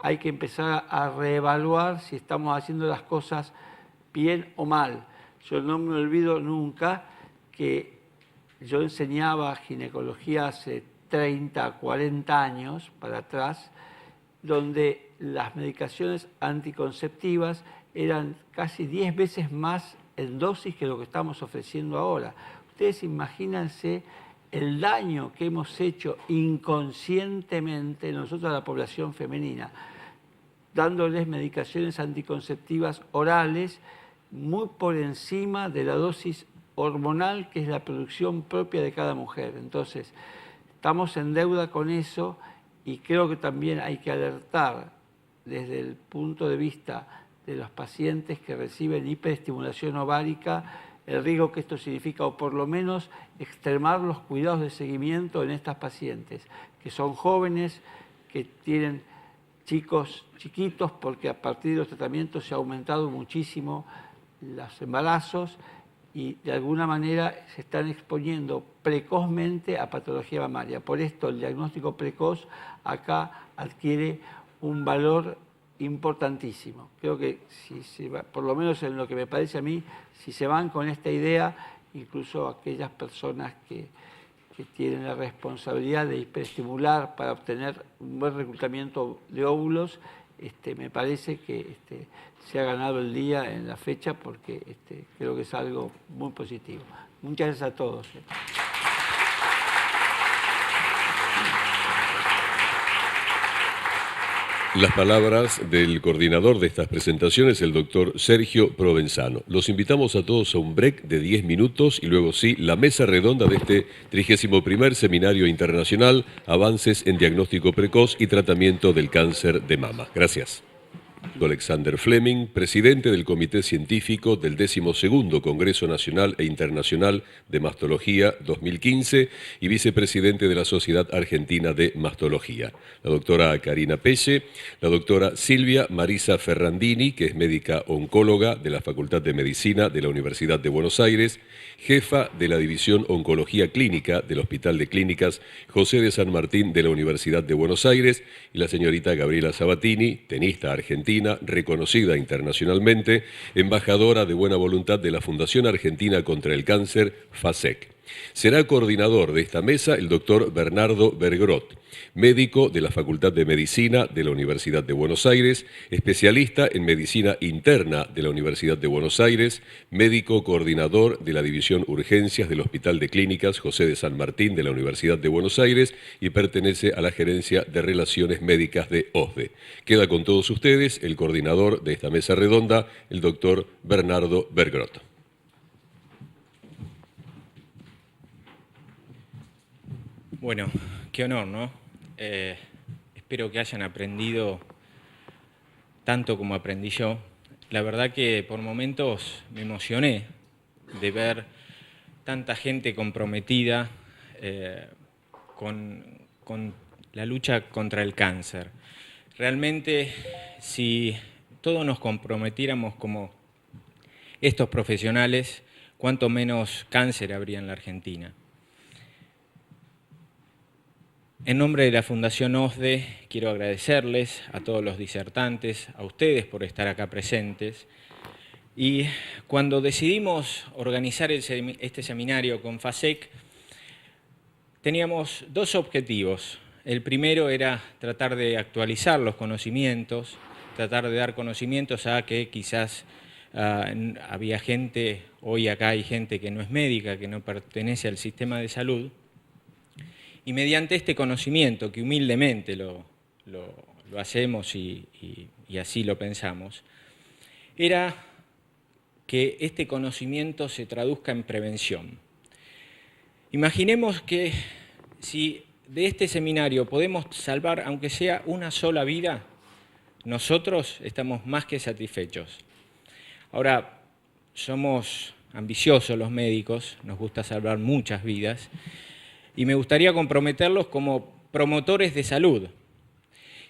hay que empezar a reevaluar si estamos haciendo las cosas bien o mal. Yo no me olvido nunca que yo enseñaba ginecología hace 30, 40 años para atrás, donde las medicaciones anticonceptivas eran casi 10 veces más en dosis que lo que estamos ofreciendo ahora. Ustedes imagínense el daño que hemos hecho inconscientemente nosotros a la población femenina, dándoles medicaciones anticonceptivas orales muy por encima de la dosis hormonal, que es la producción propia de cada mujer. Entonces, estamos en deuda con eso, y creo que también hay que alertar desde el punto de vista de los pacientes que reciben hiperestimulación ovárica, el riesgo que esto significa, o por lo menos extremar los cuidados de seguimiento en estas pacientes, que son jóvenes, que tienen chicos chiquitos, porque a partir de los tratamientos se ha aumentado muchísimo los embarazos, y de alguna manera se están exponiendo precozmente a patología mamaria. Por esto el diagnóstico precoz acá adquiere un valor importantísimo. Creo que si se va, por lo menos en lo que me parece a mí, si se van con esta idea, incluso aquellas personas que tienen la responsabilidad de hiperestimular para obtener un buen reclutamiento de óvulos, me parece que se ha ganado el día en la fecha, porque creo que es algo muy positivo. Muchas gracias a todos. Las palabras del coordinador de estas presentaciones, el doctor Sergio Provenzano. Los invitamos a todos a un break de 10 minutos y luego sí, la mesa redonda de este 31º Seminario Internacional Avances en Diagnóstico Precoz y Tratamiento del Cáncer de Mama. Gracias. Alexander Fleming, presidente del Comité Científico del 12º Congreso Nacional e Internacional de Mastología 2015 y vicepresidente de la Sociedad Argentina de Mastología. La doctora Karina Pelle, la doctora Silvia Marisa Ferrandini, que es médica oncóloga de la Facultad de Medicina de la Universidad de Buenos Aires, jefa de la División Oncología Clínica del Hospital de Clínicas José de San Martín de la Universidad de Buenos Aires, y la señorita Gabriela Sabatini, tenista argentina, reconocida internacionalmente, embajadora de buena voluntad de la Fundación Argentina contra el Cáncer, FASEC. Será coordinador de esta mesa el doctor Bernardo Bergrot, médico de la Facultad de Medicina de la Universidad de Buenos Aires, especialista en medicina interna de la Universidad de Buenos Aires, médico coordinador de la División Urgencias del Hospital de Clínicas José de San Martín de la Universidad de Buenos Aires y pertenece a la Gerencia de Relaciones Médicas de OSDE. Queda con todos ustedes el coordinador de esta mesa redonda, el doctor Bernardo Bergrot. Bueno, qué honor, ¿no? Espero que hayan aprendido tanto como aprendí yo. La verdad que por momentos me emocioné de ver tanta gente comprometida con la lucha contra el cáncer. Realmente, si todos nos comprometiéramos como estos profesionales, cuánto menos cáncer habría en la Argentina. En nombre de la Fundación OSDE, quiero agradecerles a todos los disertantes, a ustedes por estar acá presentes. Y cuando decidimos organizar este seminario con FASEC, teníamos dos objetivos. El primero era tratar de actualizar los conocimientos, tratar de dar conocimientos a que quizás había gente, hoy acá hay gente que no es médica, que no pertenece al sistema de salud. Y mediante este conocimiento, que humildemente lo hacemos y así lo pensamos, era que este conocimiento se traduzca en prevención. Imaginemos que si de este seminario podemos salvar, aunque sea una sola vida, nosotros estamos más que satisfechos. Ahora, somos ambiciosos los médicos, nos gusta salvar muchas vidas, y me gustaría comprometerlos como promotores de salud,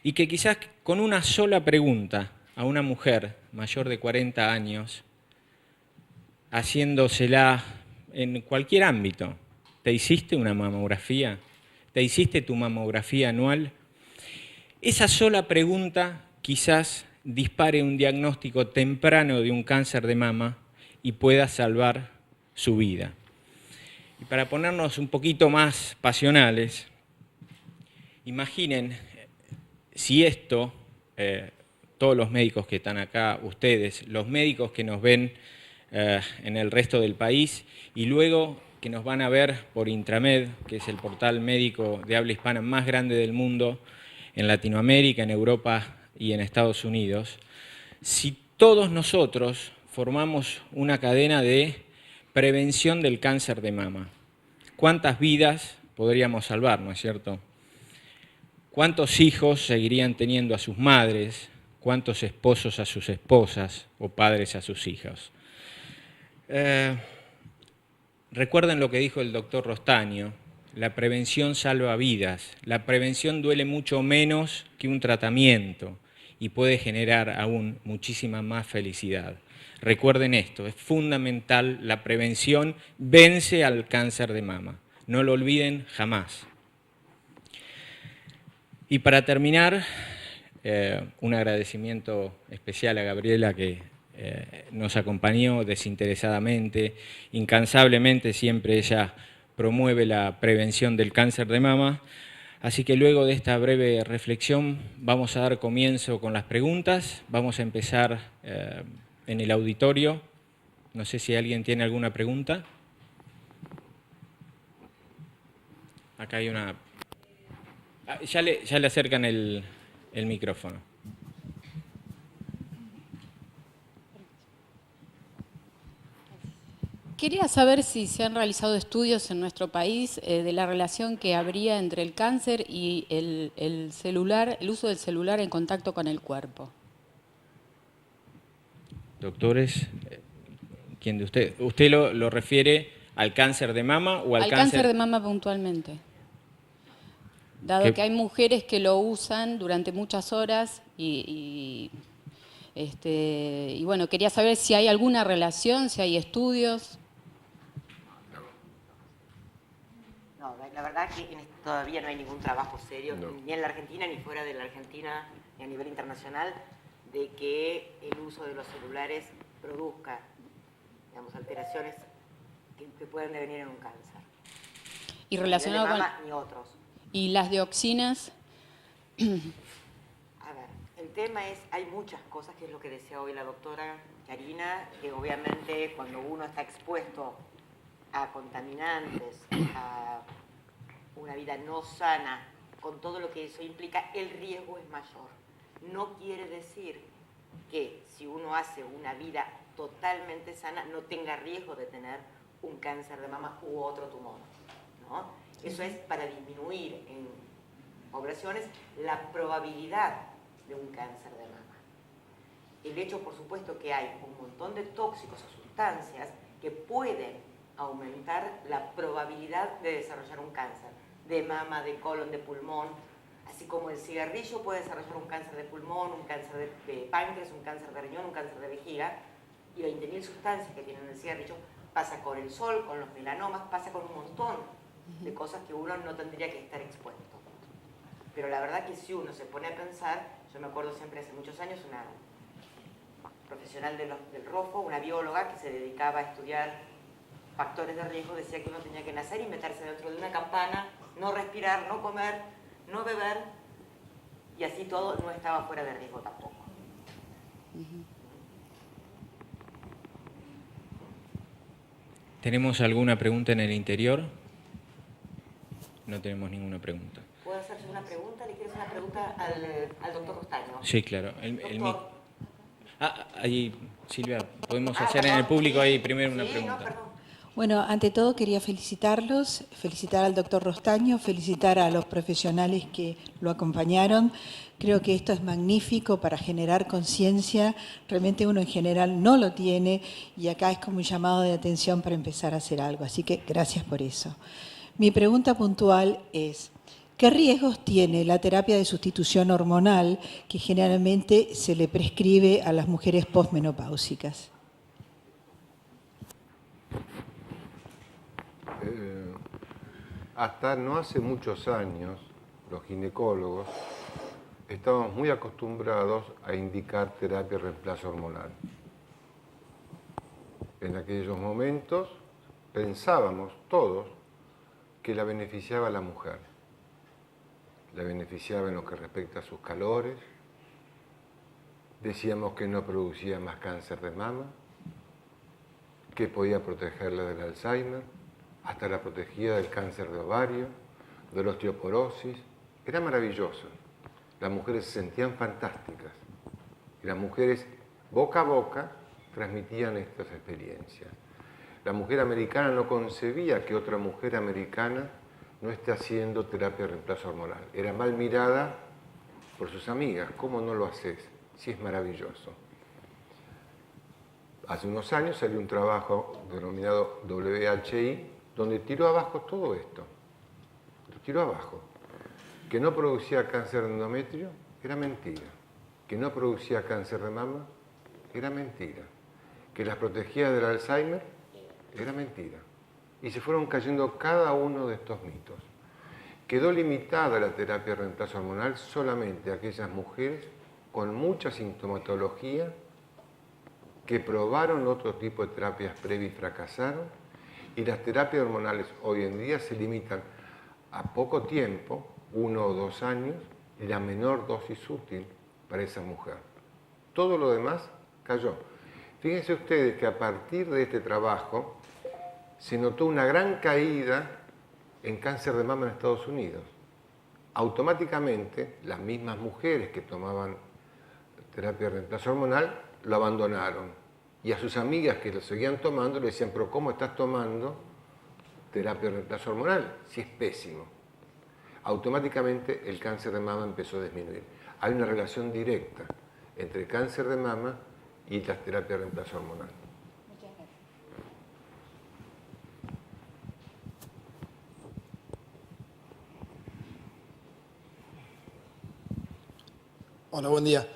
y que quizás con una sola pregunta a una mujer mayor de 40 años, haciéndosela en cualquier ámbito, ¿te hiciste una mamografía? ¿Te hiciste tu mamografía anual? Esa sola pregunta quizás dispare un diagnóstico temprano de un cáncer de mama y pueda salvar su vida. Y para ponernos un poquito más pasionales, imaginen si esto, todos los médicos que están acá, ustedes, los médicos que nos ven en el resto del país y luego que nos van a ver por Intramed, que es el portal médico de habla hispana más grande del mundo, en Latinoamérica, en Europa y en Estados Unidos, si todos nosotros formamos una cadena de prevención del cáncer de mama, ¿cuántas vidas podríamos salvar, no es cierto? ¿Cuántos hijos seguirían teniendo a sus madres? ¿Cuántos esposos a sus esposas o padres a sus hijos? Recuerden lo que dijo el doctor Rostaño, la prevención salva vidas, la prevención duele mucho menos que un tratamiento y puede generar aún muchísima más felicidad. Recuerden esto, es fundamental, la prevención vence al cáncer de mama, no lo olviden jamás. Y para terminar, un agradecimiento especial a Gabriela que nos acompañó desinteresadamente, incansablemente, siempre ella promueve la prevención del cáncer de mama. Así que luego de esta breve reflexión vamos a dar comienzo con las preguntas. Vamos a empezar en el auditorio. No sé si alguien tiene alguna pregunta. Acá hay una... Ya le acercan el micrófono. Quería saber si se han realizado estudios en nuestro país de la relación que habría entre el cáncer y el uso del celular en contacto con el cuerpo. Doctores, ¿quién de usted? ¿Usted lo refiere al cáncer de mama o al cáncer de mama puntualmente? Dado que hay mujeres que lo usan durante muchas horas y bueno, quería saber si hay alguna relación, si hay estudios. No, la verdad que todavía no hay ningún trabajo serio, ni en la Argentina, ni fuera de la Argentina, ni a nivel internacional, de que el uso de los celulares produzca, digamos, alteraciones que pueden devenir en un cáncer. Y relacionado con... ni otros. ¿Y las dioxinas? A ver, el tema es, hay muchas cosas, que es lo que decía hoy la doctora Karina, que obviamente cuando uno está expuesto a contaminantes, a una vida no sana, con todo lo que eso implica, el riesgo es mayor. No quiere decir que si uno hace una vida totalmente sana, no tenga riesgo de tener un cáncer de mama u otro tumor, ¿no? Eso es para disminuir en poblaciones la probabilidad de un cáncer de mama. El hecho, por supuesto, que hay un montón de tóxicos o sustancias que pueden aumentar la probabilidad de desarrollar un cáncer de mama, de colon, de pulmón, así como el cigarrillo puede desarrollar un cáncer de pulmón, un cáncer de páncreas, un cáncer de riñón, un cáncer de vejiga, y 20.000 sustancias que tienen el cigarrillo, pasa con el sol, con los melanomas, pasa con un montón de cosas que uno no tendría que estar expuesto. Pero la verdad que si uno se pone a pensar, yo me acuerdo siempre hace muchos años, una profesional del ROFO, una bióloga que se dedicaba a estudiar factores de riesgo, decía que uno tenía que nacer y meterse dentro de una campana, no respirar, no comer, no beber, y así todo no estaba fuera de riesgo tampoco. ¿Tenemos alguna pregunta en el interior? No tenemos ninguna pregunta. ¿Puedo hacerse una pregunta? ¿Le quieres una pregunta al doctor Rostaño? Sí, claro. Doctor. Ahí, Silvia, podemos hacer en el público ahí primero una Sí, pregunta. no, perdón. Bueno, ante todo quería felicitarlos, felicitar al doctor Rostaño, felicitar a los profesionales que lo acompañaron. Creo que esto es magnífico para generar conciencia. Realmente uno en general no lo tiene y acá es como un llamado de atención para empezar a hacer algo. Así que gracias por eso. Mi pregunta puntual es, ¿qué riesgos tiene la terapia de sustitución hormonal que generalmente se le prescribe a las mujeres posmenopáusicas? Hasta no hace muchos años, los ginecólogos estábamos muy acostumbrados a indicar terapia de reemplazo hormonal. En aquellos momentos pensábamos todos que la beneficiaba a la mujer. La beneficiaba en lo que respecta a sus calores. Decíamos que no producía más cáncer de mama, que podía protegerla del Alzheimer, hasta la protegía del cáncer de ovario, de la osteoporosis. Era maravilloso. Las mujeres se sentían fantásticas. Y las mujeres, boca a boca, transmitían estas experiencias. La mujer americana no concebía que otra mujer americana no esté haciendo terapia de reemplazo hormonal. Era mal mirada por sus amigas. ¿Cómo no lo haces? Si es maravilloso. Hace unos años salió un trabajo denominado WHI, donde tiró abajo todo esto. Lo tiró abajo. Que no producía cáncer de endometrio, era mentira. Que no producía cáncer de mama, era mentira. Que las protegía del Alzheimer, era mentira. Y se fueron cayendo cada uno de estos mitos. Quedó limitada la terapia de reemplazo hormonal solamente a aquellas mujeres con mucha sintomatología que probaron otro tipo de terapias previas y fracasaron. Y las terapias hormonales hoy en día se limitan a poco tiempo, 1 o 2 años, y la menor dosis útil para esa mujer. Todo lo demás cayó. Fíjense ustedes que a partir de este trabajo se notó una gran caída en cáncer de mama en Estados Unidos. Automáticamente, las mismas mujeres que tomaban terapia de reemplazo hormonal lo abandonaron. Y a sus amigas que lo seguían tomando le decían, pero ¿cómo estás tomando terapia de reemplazo hormonal? Si es pésimo. Automáticamente el cáncer de mama empezó a disminuir. Hay una relación directa entre el cáncer de mama y las terapias de reemplazo hormonal. Muchas gracias. Hola, buen día.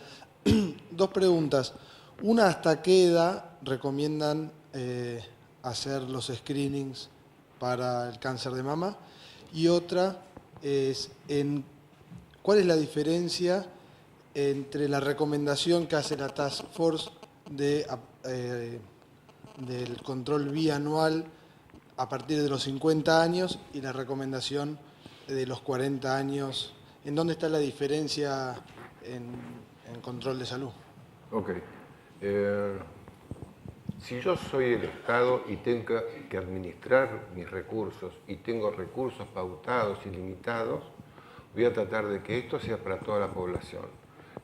Dos preguntas. Una, ¿hasta qué edad recomiendan hacer los screenings para el cáncer de mama? Y otra es, ¿cuál es la diferencia entre la recomendación que hace la Task Force del control bianual a partir de los 50 años y la recomendación de los 40 años? ¿En dónde está la diferencia en control de salud? Ok. Si yo soy el Estado y tengo que administrar mis recursos y tengo recursos pautados y limitados, voy a tratar de que esto sea para toda la población.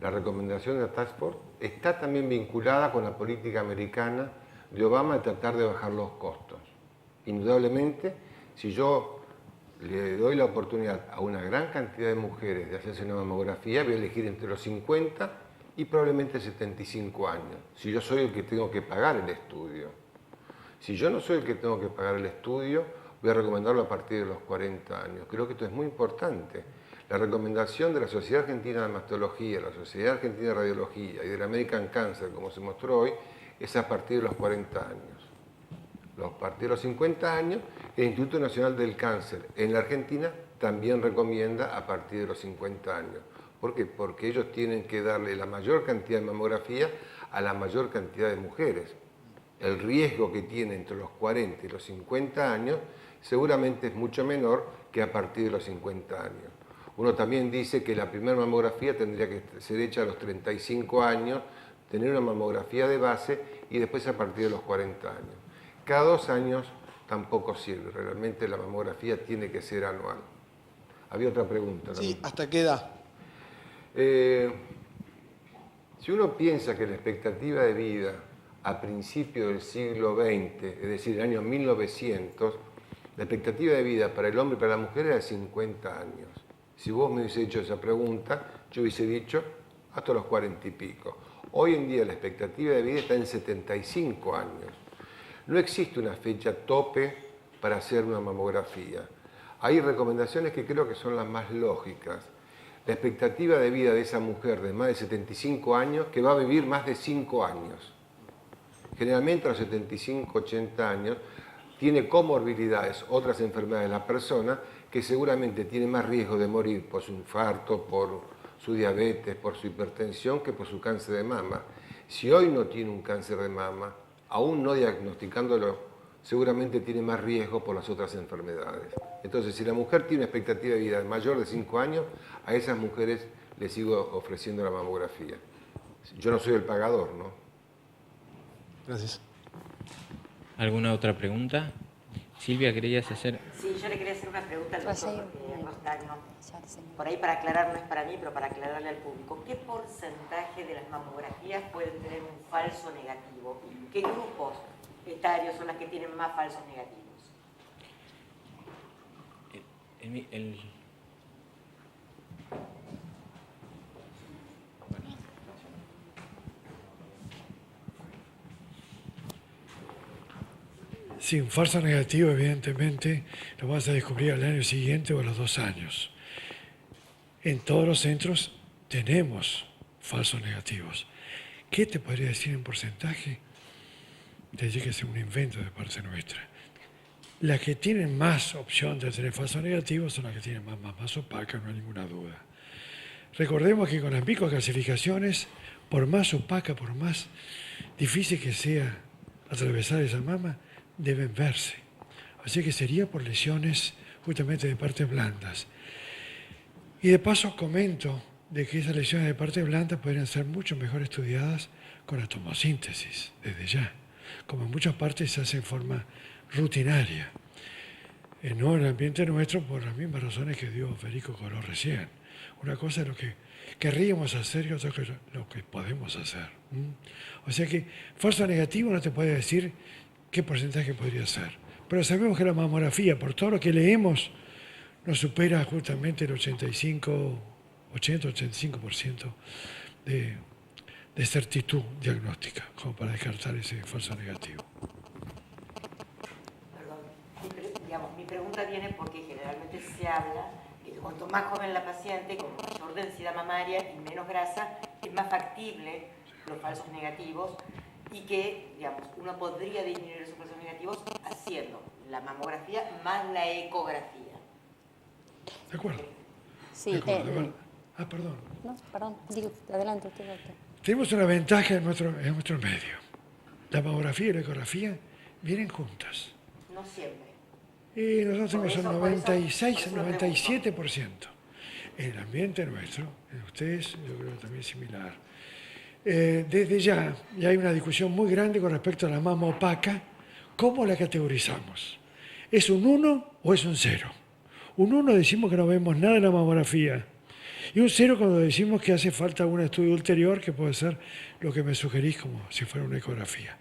La recomendación de la Task Force está también vinculada con la política americana de Obama de tratar de bajar los costos. Indudablemente, si yo le doy la oportunidad a una gran cantidad de mujeres de hacerse una mamografía, voy a elegir entre los 50 y probablemente 75 años, si yo soy el que tengo que pagar el estudio. Si yo no soy el que tengo que pagar el estudio, voy a recomendarlo a partir de los 40 años. Creo que esto es muy importante. La recomendación de la Sociedad Argentina de Mastología, la Sociedad Argentina de Radiología y de la American Cancer, como se mostró hoy, es a partir de los 40 años. A partir de los 50 años, el Instituto Nacional del Cáncer en la Argentina también recomienda a partir de los 50 años. ¿Por qué? Porque ellos tienen que darle la mayor cantidad de mamografía a la mayor cantidad de mujeres. El riesgo que tiene entre los 40 y los 50 años seguramente es mucho menor que a partir de los 50 años. Uno también dice que la primera mamografía tendría que ser hecha a los 35 años, tener una mamografía de base y después a partir de los 40 años. Cada 2 años tampoco sirve, realmente la mamografía tiene que ser anual. Había otra pregunta. Sí, ¿hasta qué edad? Si uno piensa que la expectativa de vida a principios del siglo XX, es decir, el año 1900, la expectativa de vida para el hombre y para la mujer era de 50 años. Si vos me hubiese hecho esa pregunta, yo hubiese dicho hasta los 40 y pico. Hoy en día la expectativa de vida está en 75 años. No existe una fecha tope para hacer una mamografía. Hay recomendaciones que creo que son las más lógicas. La expectativa de vida de esa mujer de más de 75 años, que va a vivir más de 5 años. Generalmente a los 75, 80 años, tiene comorbilidades, otras enfermedades de la persona, que seguramente tiene más riesgo de morir por su infarto, por su diabetes, por su hipertensión, que por su cáncer de mama. Si hoy no tiene un cáncer de mama, aún no diagnosticándolo, seguramente tiene más riesgo por las otras enfermedades. Entonces, si la mujer tiene una expectativa de vida mayor de 5 años, a esas mujeres les sigo ofreciendo la mamografía. Yo no soy el pagador, ¿no? Gracias. ¿Alguna otra pregunta? Silvia, ¿querías hacer? Sí, yo le quería hacer una pregunta al doctor Rostaño. Por ahí para aclarar, no es para mí, pero para aclararle al público. ¿Qué porcentaje de las mamografías pueden tener un falso negativo? ¿Qué grupos etarios son las que tienen más falsos negativos? Sí, un falso negativo, evidentemente, lo vas a descubrir al año siguiente o a los 2 años. En todos los centros tenemos falsos negativos. ¿Qué te podría decir en porcentaje? Te dije que es un invento de parte nuestra. Las que tienen más opción de tener falsos negativos son las que tienen más opacas, no hay ninguna duda. Recordemos que con las microclasificaciones, por más opaca, por más difícil que sea atravesar esa mama, deben verse. Así que sería por lesiones justamente de partes blandas. Y de paso comento de que esas lesiones de partes blandas podrían ser mucho mejor estudiadas con la tomosíntesis, desde ya. Como en muchas partes se hace en forma rutinaria. No en el ambiente nuestro por las mismas razones que dio Federico Coló recién. Una cosa es lo que querríamos hacer y otra cosa es lo que podemos hacer. O sea que falso negativo no te puede decir qué porcentaje podría ser. Pero sabemos que la mamografía, por todo lo que leemos, nos supera justamente el 80-85% de certitud diagnóstica, como para descartar ese falso negativo. Perdón, mi pregunta viene porque generalmente se habla que cuanto más joven la paciente, con mayor densidad mamaria y menos grasa, es más factible los falsos negativos y que, uno podría disminuir esos falsos negativos haciendo la mamografía más la ecografía. ¿De acuerdo? Sí. De acuerdo. Perdón. No, perdón. Digo, adelante usted, doctor. Tenemos una ventaja en nuestro medio. La mamografía y la ecografía vienen juntas. No siempre. Y nosotros tenemos un 96, 97%. En el ambiente nuestro, en ustedes, yo creo que también es similar. Desde ya hay una discusión muy grande con respecto a la mama opaca. ¿Cómo la categorizamos? ¿Es un 1 o es un 0? Un 1 decimos que no vemos nada en la mamografía. Y un 0 cuando decimos que hace falta un estudio ulterior, que puede ser lo que me sugerís como si fuera una ecografía.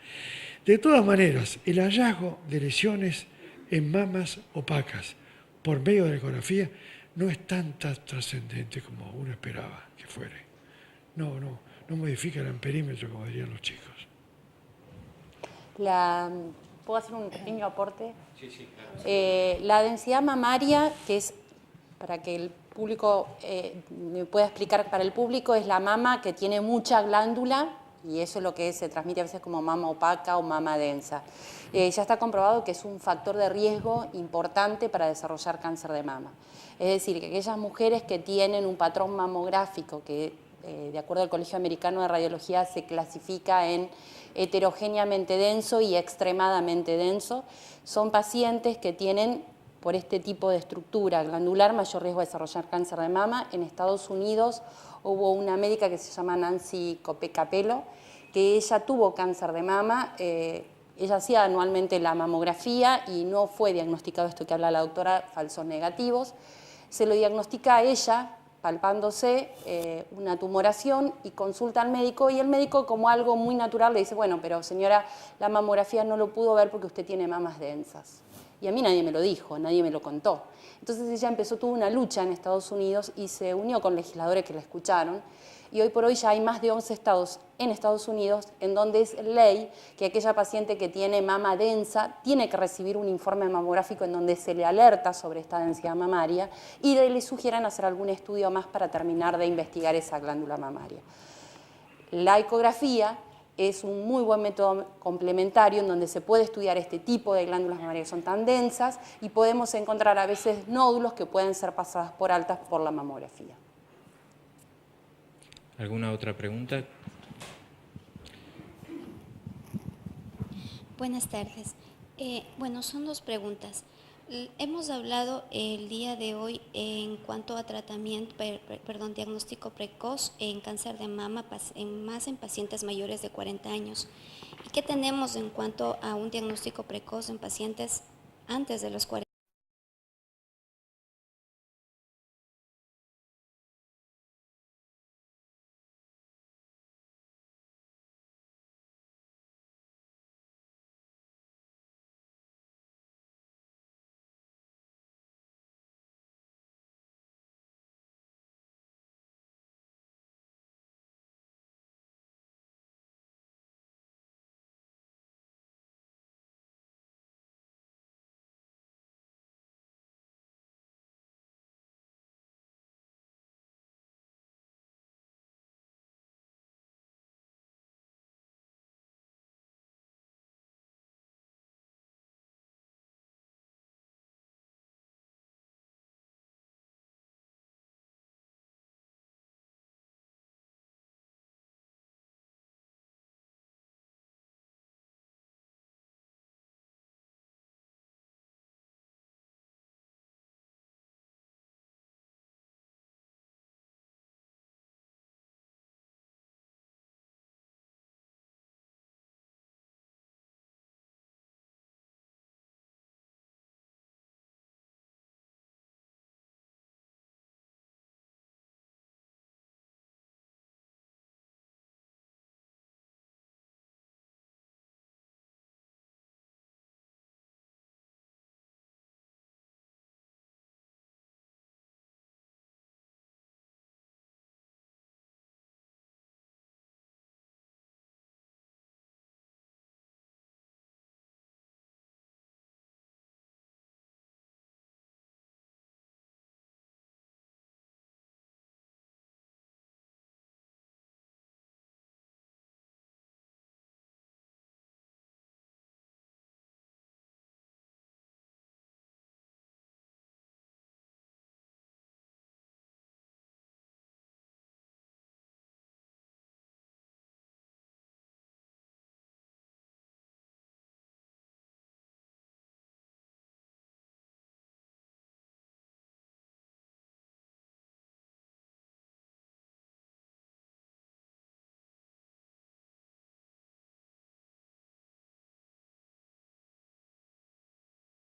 De todas maneras, el hallazgo de lesiones en mamas opacas por medio de la ecografía no es tan trascendente como uno esperaba que fuere. No modifica el amperímetro, como dirían los chicos. ¿Puedo hacer un pequeño aporte? Sí, claro. La densidad mamaria, que es, para que el público me pueda explicar para el público, es la mama que tiene mucha glándula, y eso es lo que se transmite a veces como mama opaca o mama densa. Ya está comprobado que es un factor de riesgo importante para desarrollar cáncer de mama. Es decir, que aquellas mujeres que tienen un patrón mamográfico que, de acuerdo al Colegio Americano de Radiología, se clasifica en heterogéneamente denso y extremadamente denso, son pacientes que tienen, por este tipo de estructura glandular, mayor riesgo de desarrollar cáncer de mama. En Estados Unidos hubo una médica que se llama Nancy Capello, que ella tuvo cáncer de mama. Ella hacía anualmente la mamografía y no fue diagnosticado esto que habla la doctora, falsos negativos. Se lo diagnostica a ella palpándose una tumoración y consulta al médico, y el médico, como algo muy natural, le dice, bueno, pero señora, la mamografía no lo pudo ver porque usted tiene mamas densas. Y a mí nadie me lo dijo, nadie me lo contó. Entonces ella tuvo una lucha en Estados Unidos y se unió con legisladores que la escucharon. Y hoy por hoy ya hay más de 11 estados en Estados Unidos en donde es ley que aquella paciente que tiene mama densa tiene que recibir un informe mamográfico en donde se le alerta sobre esta densidad mamaria y le sugieran hacer algún estudio más para terminar de investigar esa glándula mamaria. La ecografía es un muy buen método complementario en donde se puede estudiar este tipo de glándulas mamarias que son tan densas y podemos encontrar a veces nódulos que pueden ser pasadas por altas por la mamografía. ¿Alguna otra pregunta? Buenas tardes. Bueno, son dos preguntas. Hemos hablado el día de hoy en cuanto a diagnóstico precoz en cáncer de mama, más en pacientes mayores de 40 años. ¿Y qué tenemos en cuanto a un diagnóstico precoz en pacientes antes de los 40?